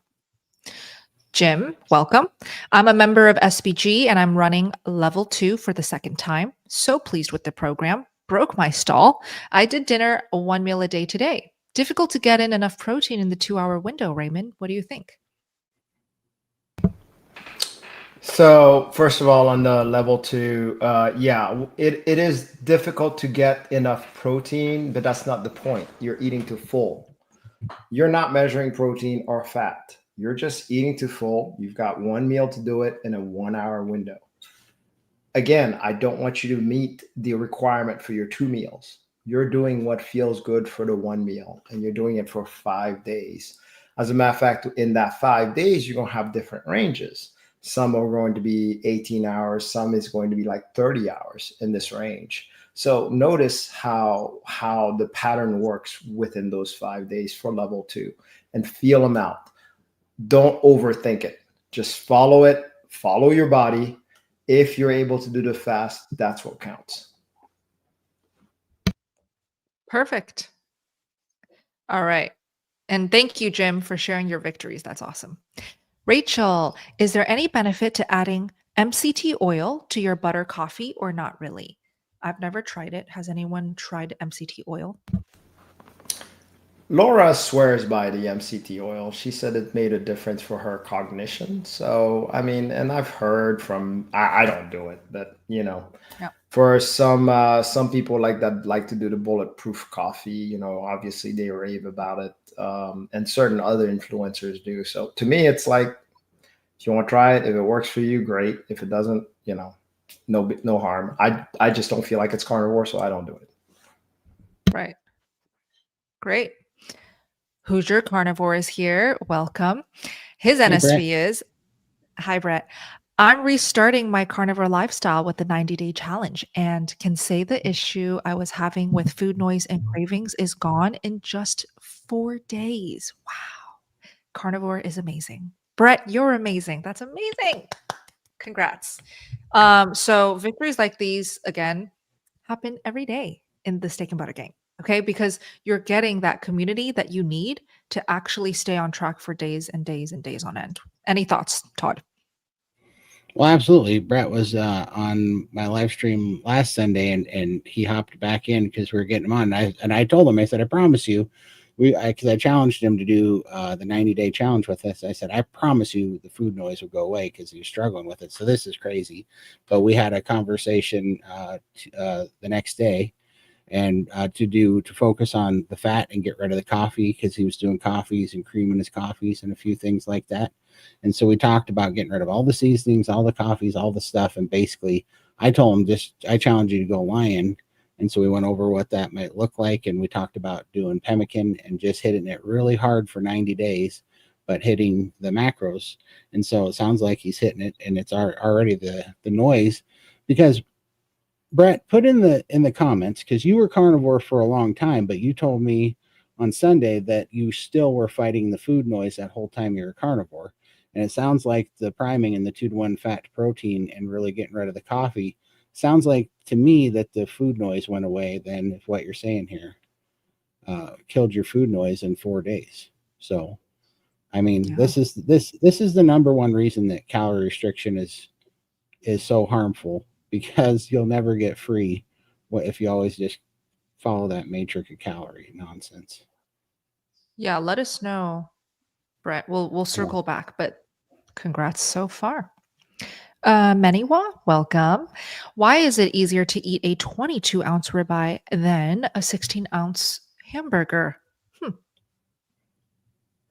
[SPEAKER 1] Jim, welcome. I'm a member of SBG and I'm running level 2 for the second time. So pleased with the program. Broke my stall. I did dinner 1 meal a day today. Difficult to get in enough protein in the 2-hour window, Raymond. What do you think?
[SPEAKER 3] So first of all, on the level 2, it is difficult to get enough protein, but that's not the point. You're eating to full. You're not measuring protein or fat. You're just eating to full. You've got 1 meal to do it in a 1-hour window. Again, I don't want you to meet the requirement for your 2 meals. You're doing what feels good for the 1 meal, and you're doing it for 5 days. As a matter of fact, in that 5 days, you're going to have different ranges. Some are going to be 18 hours. Some is going to be like 30 hours in this range. So notice how the pattern works within those 5 days for level 2 and feel them out. Don't overthink it. Just follow it. Follow your body. If you're able to do the fast, that's what counts.
[SPEAKER 1] Perfect. All right. And thank you, Jim, for sharing your victories. That's awesome. Rachel, is there any benefit to adding MCT oil to your butter coffee or not really? I've never tried it. Has anyone tried MCT oil?
[SPEAKER 3] Laura swears by the MCT oil. She said it made a difference for her cognition. So, I mean, and I've heard from, I don't do it, but for some people like that, like to do the bulletproof coffee, obviously they rave about it. And certain other influencers do. So to me, it's like, if you want to try it, if it works for you, great. If it doesn't, no harm. I just don't feel like it's carnivore, so I don't do it.
[SPEAKER 1] Right. Great. Hoosier Carnivore is here. Welcome. His NSV is, hi, Brett. I'm restarting my carnivore lifestyle with the 90-day challenge and can say the issue I was having with food noise and cravings is gone in just 4 days. Wow. Carnivore is amazing. Brett, you're amazing. That's amazing. Congrats. So victories like these, again, happen every day in the Steak and Butter Gang. Okay, because you're getting that community that you need to actually stay on track for days and days and days on end. Any thoughts, Todd?
[SPEAKER 5] Well, absolutely. Brett was on my live stream last Sunday, and he hopped back in because we were getting him on. And I told him, I said, I promise you, because I challenged him to do the 90-day challenge with us. I said, I promise you, the food noise will go away because he was struggling with it. So this is crazy. But we had a conversation the next day, and to focus on the fat and get rid of the coffee, because he was doing coffees and cream in his coffees and a few things like that. And so we talked about getting rid of all the seasonings, all the coffees, all the stuff. And basically I told him, I challenge you to go lion. And so we went over what that might look like. And we talked about doing pemmican and just hitting it really hard for 90 days, but hitting the macros. And so it sounds like he's hitting it, and it's already the noise. Because Brett, put in the comments, because you were carnivore for a long time, but you told me on Sunday that you still were fighting the food noise that whole time you were carnivore. And it sounds like the priming and the 2-to-1 fat to protein and really getting rid of the coffee sounds like to me that the food noise went away. Then, if what you're saying here killed your food noise in 4 days. So, I mean,
[SPEAKER 1] Yeah.
[SPEAKER 5] this is the number one reason that calorie restriction is so harmful, because you'll never get free if you always just follow that matrix of calorie nonsense.
[SPEAKER 1] Yeah, let us know, Brett. We'll circle back, but congrats so far. Maniwa, welcome. Why is it easier to eat a 22-ounce ribeye than a 16-ounce hamburger?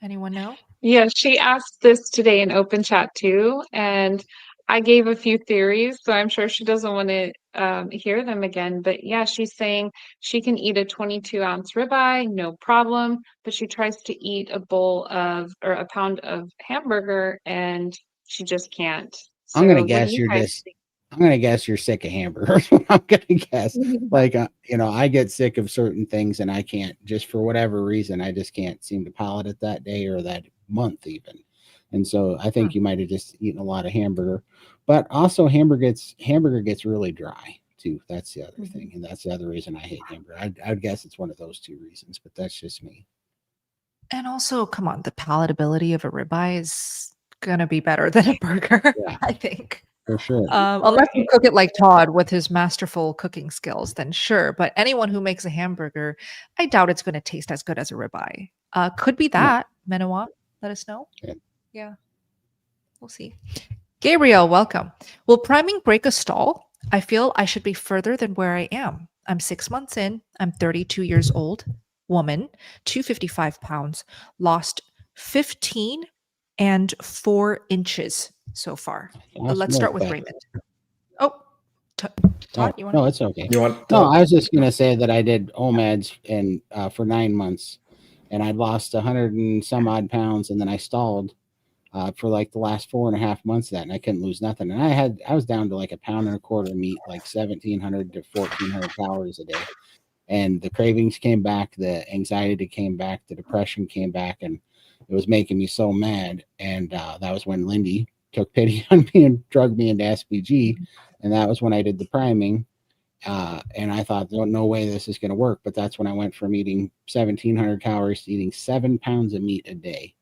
[SPEAKER 1] Anyone know?
[SPEAKER 4] Yeah, she asked this today in open chat too, and I gave a few theories, so I'm sure she doesn't want to hear them again. But yeah, she's saying she can eat a 22-ounce ribeye, no problem, but she tries to eat a pound of hamburger, and she just can't. So
[SPEAKER 5] I'm gonna
[SPEAKER 4] what do
[SPEAKER 5] guess
[SPEAKER 4] you
[SPEAKER 5] you're
[SPEAKER 4] guys
[SPEAKER 5] just. I'm gonna guess you're sick of hamburgers. I'm gonna guess.
[SPEAKER 4] think?
[SPEAKER 5] Like I get sick of certain things, and I can't, just for whatever reason, I just can't seem to palate it that day or that month even. And so I think you might have just eaten a lot of hamburger, but also hamburger gets really dry too. That's the other thing, and that's the other reason I hate hamburger. I would guess it's one of those two reasons, but that's just me.
[SPEAKER 1] And also, come on, the palatability of a ribeye is gonna be better than a burger,
[SPEAKER 5] Yeah.
[SPEAKER 1] I think.
[SPEAKER 5] For sure.
[SPEAKER 1] Unless you cook it like Todd with his masterful cooking skills, then sure. But anyone who makes a hamburger, I doubt it's going to taste as good as a ribeye. Could be that. Menawa, let us know. Yeah, we'll see. Gabriel, welcome. Will priming break a stall? I feel I should be further than where I am. I'm 6 months in. I'm 32 years old, woman, 255 pounds, lost 15 and 4 inches so far. Let's start with Raymond. Oh, Todd, you want to?
[SPEAKER 5] No, it's okay.
[SPEAKER 3] You want?
[SPEAKER 5] No, I was just gonna say that I did OMADs and for 9 months, and I'd lost 100 and some odd pounds, and then I stalled for like the last 4.5 months of that, and I couldn't lose nothing. And I was down to like a pound and a quarter meat, like 1,700 to 1,400 calories a day. And the cravings came back, the anxiety came back, the depression came back, and it was making me so mad. And that was when Lindy took pity on me and drugged me into SBG. And that was when I did the priming. And I thought, no way this is going to work. But that's when I went from eating 1,700 calories to eating 7 pounds of meat a day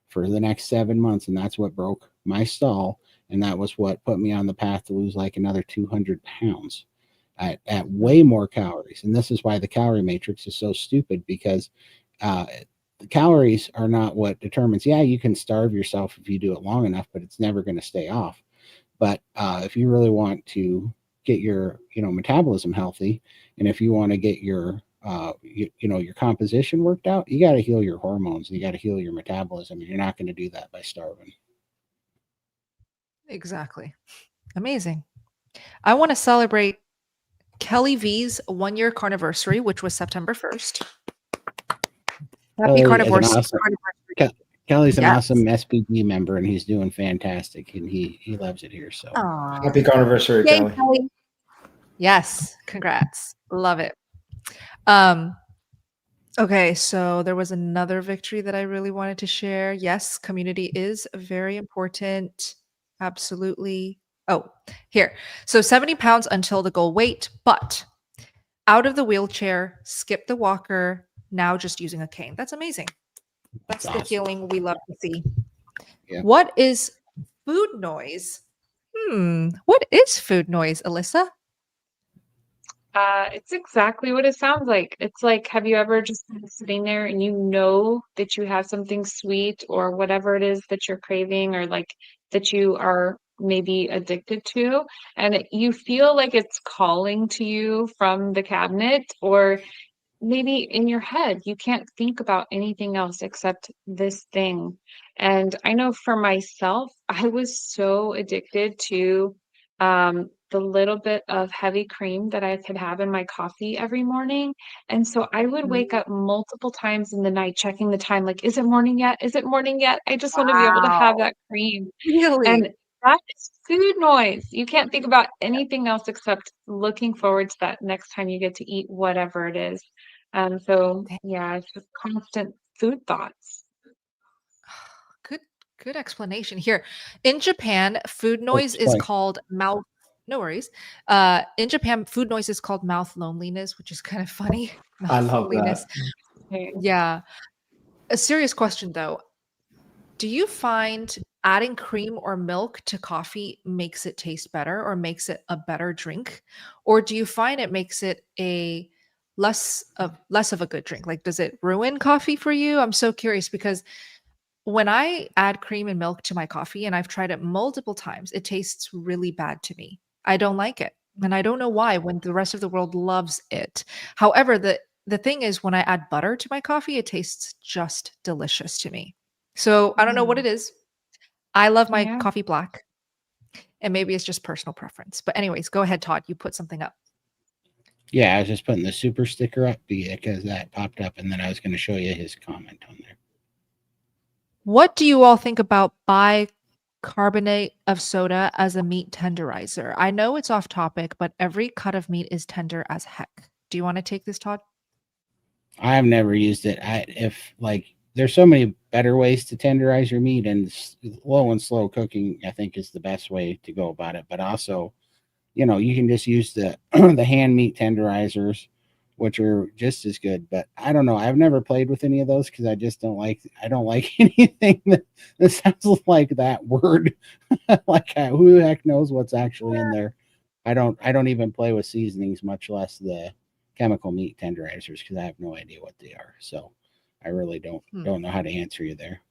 [SPEAKER 5] for the next 7 months. And that's what broke my stall. And that was what put me on the path to lose like another 200 pounds at way more calories. And this is why the calorie matrix is so stupid, because the calories are not what determines. Yeah, you can starve yourself if you do it long enough, but it's never going to stay off. But if you really want to get your metabolism healthy, and if you want to get your your composition worked out, you got to heal your hormones, and you got to heal your metabolism, and you're not going to do that by starving.
[SPEAKER 1] Exactly. Amazing. I want to celebrate Kelly V's 1-year carniversary, which was September 1st. Happy carnivore.
[SPEAKER 5] Kelly's an awesome SPG member, and he's doing fantastic, and he loves it here. So
[SPEAKER 3] happy carniversary, Kelly.
[SPEAKER 1] Yes, congrats. Love it. Okay, so there was another victory that I really wanted to share. Yes, community is very important. Absolutely. Oh, here. So 70 pounds until the goal weight, but out of the wheelchair, skip the walker, now just using a cane. That's amazing. That's the healing we love to see. Yeah. What is food noise? What is food noise, Alyssa?
[SPEAKER 4] It's exactly what it sounds like. It's like, have you ever just been sitting there and you know that you have something sweet or whatever it is that you're craving or like that you are maybe addicted to, and you feel like it's calling to you from the cabinet, or maybe in your head, you can't think about anything else except this thing. And I know for myself, I was so addicted to the little bit of heavy cream that I could have in my coffee every morning. And so I would wake up multiple times in the night checking the time, like, is it morning yet? Is it morning yet? I just want to be able to have
[SPEAKER 1] Wow.
[SPEAKER 4] that cream.
[SPEAKER 1] Really?
[SPEAKER 4] And that is food noise. You can't think about anything else except looking forward to that next time you get to eat whatever it is. So
[SPEAKER 1] Dang.
[SPEAKER 4] yeah, it's just constant food thoughts.
[SPEAKER 1] Good, good explanation. Here, in Japan, food
[SPEAKER 5] Oh,
[SPEAKER 1] noise is
[SPEAKER 5] sorry.
[SPEAKER 1] called mouth. No worries. In Japan, food noise is called mouth loneliness, which is kind of funny.
[SPEAKER 3] I
[SPEAKER 1] Mouth
[SPEAKER 3] love
[SPEAKER 1] loneliness.
[SPEAKER 3] that.
[SPEAKER 4] Okay.
[SPEAKER 1] Yeah. A serious question though. Do you find adding cream or milk to coffee makes it taste better or makes it a better drink? Or do you find it makes it a less of a good drink? Like does it ruin coffee for you? I'm so curious because when I add cream and milk to my coffee and I've tried it multiple times, it tastes really bad to me. I don't like it. And I don't know why when the rest of the world loves it. However, the thing is when I add butter to my coffee, it tastes just delicious to me. So I don't know what
[SPEAKER 4] Mm,
[SPEAKER 1] it is. I love my
[SPEAKER 4] yeah.
[SPEAKER 1] coffee black, and maybe it's just personal preference. But anyways, go ahead, Todd. You put something up.
[SPEAKER 5] Yeah, I was just putting the super sticker up because that popped up, and then I was going to show you his comment on there.
[SPEAKER 1] What do you all think about bicarbonate of soda as a meat tenderizer? I know it's off topic, but every cut of meat is tender as heck. Do you want to take this, Todd?
[SPEAKER 5] I've never used it. There's so many better ways to tenderize your meat, and low and slow cooking, I think, is the best way to go about it. But also, you can just use the the hand meat tenderizers, which are just as good. But I don't know. I've never played with any of those because I don't like anything that sounds like that word. Who the heck knows what's actually in there? I don't even play with seasonings, much less the chemical meat tenderizers, because I have no idea what they are. So I really don't
[SPEAKER 1] Hmm.
[SPEAKER 5] don't know how to answer you there.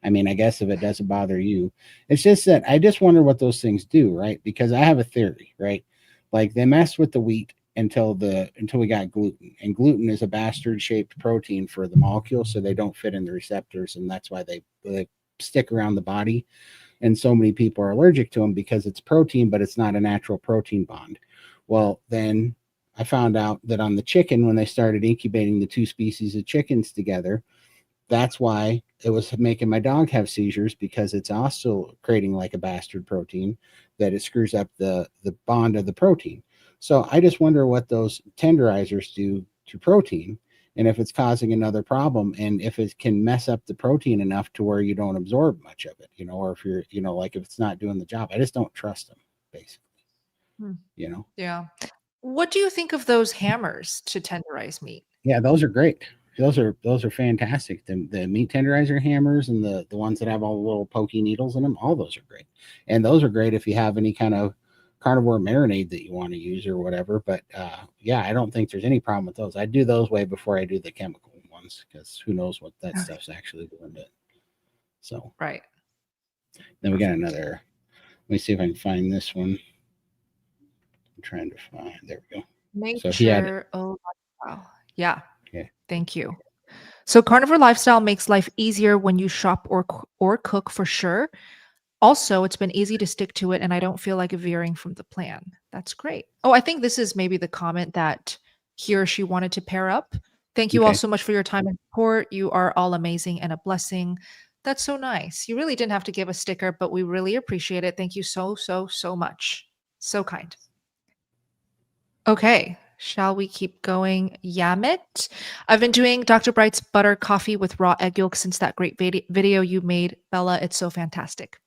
[SPEAKER 5] I mean, I guess if it doesn't bother you, it's just that I just wonder what those things do, right? Because I have a theory, right? Like they messed with the wheat until we got gluten, and gluten is a bastard shaped protein for the molecule, so they don't fit in the receptors, and that's why they stick around the body. And so many people are allergic to them because it's protein, but it's not a natural protein bond. Well, then I found out that on the chicken, when they started incubating the two species of chickens together, that's why it was making my dog have seizures, because it's also creating like a bastard protein that it screws up the bond of the protein. So I just wonder what those tenderizers do to protein, and if it's causing another problem, and if it can mess up the protein enough to where you don't absorb much of it, or if you're, like if it's not doing the job. I just don't trust them, basically,
[SPEAKER 1] Hmm.
[SPEAKER 5] you know.
[SPEAKER 1] Yeah. What do you think of those hammers to tenderize meat?
[SPEAKER 5] Yeah, those are great. Those are fantastic. The meat tenderizer hammers and the ones that have all the little pokey needles in them, all those are great. And those are great if you have any kind of carnivore marinade that you want to use or whatever. But yeah, I don't think there's any problem with those. I do those way before I do the chemical ones, because who knows what that
[SPEAKER 1] Okay.
[SPEAKER 5] stuff's actually doing to it. So
[SPEAKER 1] Right.
[SPEAKER 5] then we got
[SPEAKER 1] Perfect.
[SPEAKER 5] another. Let me see if I can find this one. I'm trying to find. There we go. So he had.
[SPEAKER 1] Nature. Oh, wow. Yeah.
[SPEAKER 5] Yeah.
[SPEAKER 1] Thank you. So carnivore lifestyle makes life easier when you shop or cook for sure. Also, it's been easy to stick to it and I don't feel like veering from the plan. That's great. Oh, I think this is maybe the comment that he or she wanted to pair up. Thank you all
[SPEAKER 5] Okay.
[SPEAKER 1] so much for your time and support. You are all amazing and a blessing. That's so nice. You really didn't have to give a sticker, but we really appreciate it. Thank you so, so, so much. So kind. Okay, shall we keep going? Yamit. I've been doing Dr. Bright's butter coffee with raw egg yolk since that great video you made, Bella. It's so fantastic.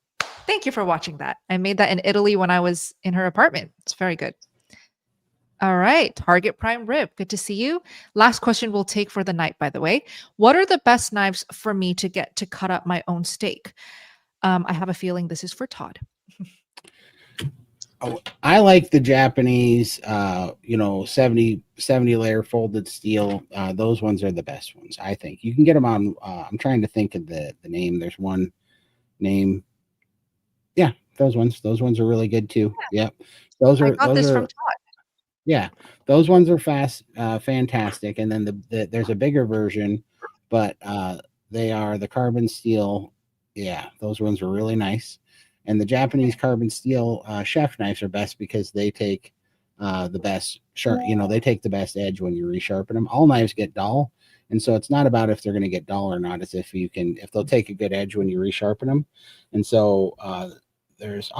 [SPEAKER 1] Thank you for watching that. I made that in Italy when I was in her apartment. It's very good. All right, Target Prime Rib. Good to see you. Last question we'll take for the night, by the way. What are the best knives for me to get to cut up my own steak? I have a feeling this is for Todd.
[SPEAKER 5] I like the Japanese, 70 layer folded steel. Those ones are the best ones, I think. You can get them on, I'm trying to think of the name. There's one name. Yeah, those ones. Those ones are really good too. Yep. Those
[SPEAKER 1] I
[SPEAKER 5] are,
[SPEAKER 1] got this from Todd.
[SPEAKER 5] yeah, those ones are fantastic. And then there's a bigger version, but they are the carbon steel. Yeah, those ones are really nice. And the Japanese carbon steel chef knives are best because they take the best sharp. They take the best edge when you resharpen them. All knives get dull, and so it's not about if they're going to get dull or not. It's if they'll take a good edge when you resharpen them. And so there's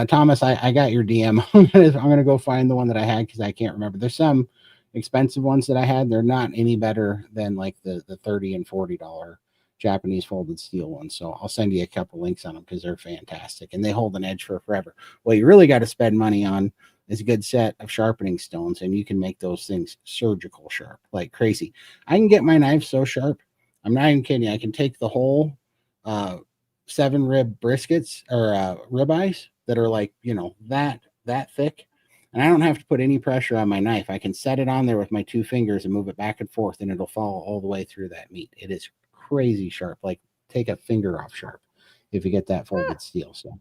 [SPEAKER 5] Thomas, I got your DM. I'm gonna go find the one that I had because I can't remember. There's some expensive ones that I had. They're not any better than like the $30 and $40 Japanese folded steel ones. So I'll send you a couple links on them because they're fantastic and they hold an edge for forever. What you really got to spend money on is a good set of sharpening stones, and you can make those things surgical sharp like crazy. I can get my knife so sharp. I'm not even kidding. I can take the whole 7 rib briskets or ribeyes that are like, that thick. And I don't have to put any pressure on my knife. I can set it on there with my 2 fingers and move it back and forth, and it'll fall all the way through that meat. It is crazy sharp. Like take a finger off sharp if you get that folded steel. So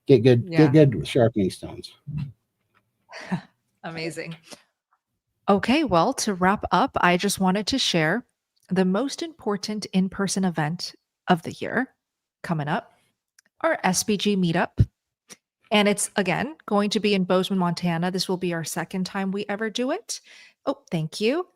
[SPEAKER 5] get good sharpening stones.
[SPEAKER 1] Amazing. Okay, well, to wrap up, I just wanted to share the most important in-person event of the year coming up, our SBG meetup. And it's, again, going to be in Bozeman, Montana. This will be our second time we ever do it. Oh, thank you.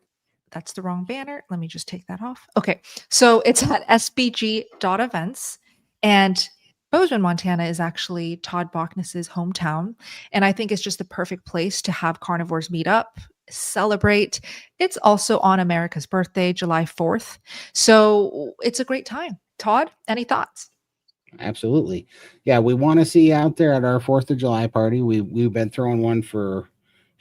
[SPEAKER 1] That's the wrong banner. Let me just take that off. Okay, so it's at sbg.events. And Bozeman, Montana is actually Todd Bockness's hometown. And I think it's just the perfect place to have carnivores meet up, celebrate. It's also on America's birthday, July 4th. So it's a great time. Todd, any thoughts?
[SPEAKER 5] Absolutely. Yeah, we want to see you out there at our 4th of July party. We've been throwing one for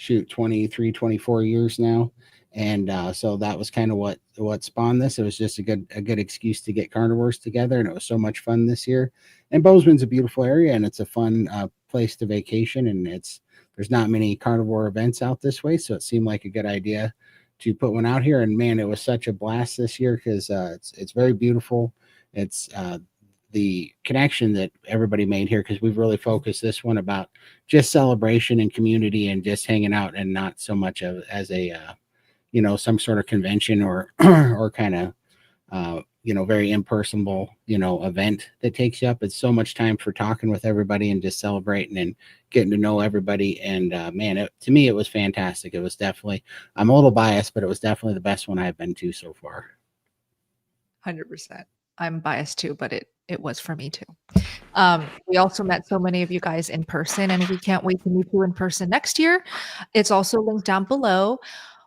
[SPEAKER 5] 23, 24 years now. And so that was kind of what spawned this. It was just a good excuse to get carnivores together, and it was so much fun this year. And Bozeman's a beautiful area, and it's a fun place to vacation, and there's not many carnivore events out this way, so it seemed like a good idea to put one out here. And man, it was such a blast this year because it's very beautiful. It's the connection that everybody made here, because we've really focused this one about just celebration and community and just hanging out, and not so much as a some sort of convention or or kind of very impersonal event that takes you up. It's so much time for talking with everybody and just celebrating and getting to know everybody. And man, to me it was fantastic. It was definitely, I'm a little biased, but it was definitely the best one I've been to so far.
[SPEAKER 1] 100%. I'm biased too, but it was for me too. We also met so many of you guys in person, and we can't wait to meet you in person next year. It's also linked down below.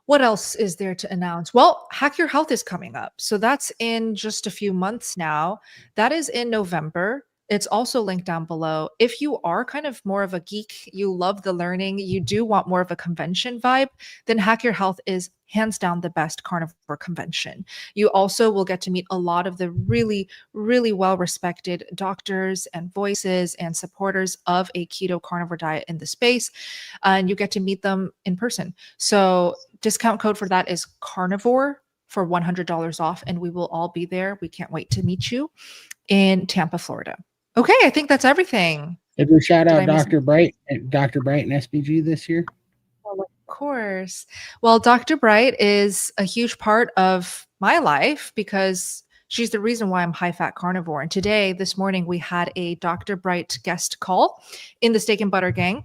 [SPEAKER 1] What else is there to announce? Well, Hack Your Health is coming up. So that's in just a few months now. That is in November. It's also linked down below. If you are kind of more of a geek, you love the learning, you do want more of a convention vibe, then Hack Your Health is hands down the best carnivore convention. You also will get to meet a lot of the really, really well-respected doctors and voices and supporters of a keto carnivore diet in the space, and you get to meet them in person. So discount code for that is Carnivore for $100 off, and we will all be there. We can't wait to meet you in Tampa, Florida. Okay, I think that's everything.
[SPEAKER 5] Did we shout out Dr. Bright and SBG this year?
[SPEAKER 1] Well, of course. Well, Dr. Bright is a huge part of my life because she's the reason why I'm high-fat carnivore. And this morning, we had a Dr. Bright guest call in the Steak and Butter Gang.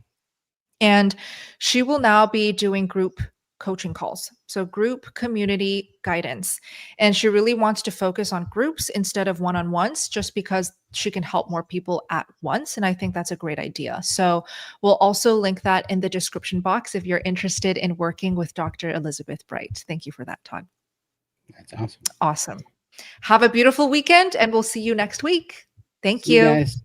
[SPEAKER 1] And she will now be doing group coaching calls. So group community guidance. And she really wants to focus on groups instead of one-on-ones, just because she can help more people at once. And I think that's a great idea. So we'll also link that in the description box if you're interested in working with Dr. Elizabeth Bright. Thank you for that, Todd.
[SPEAKER 5] That's awesome.
[SPEAKER 1] Awesome. Have a beautiful weekend, and we'll see you next week. Thank
[SPEAKER 5] See
[SPEAKER 1] you.
[SPEAKER 5] guys.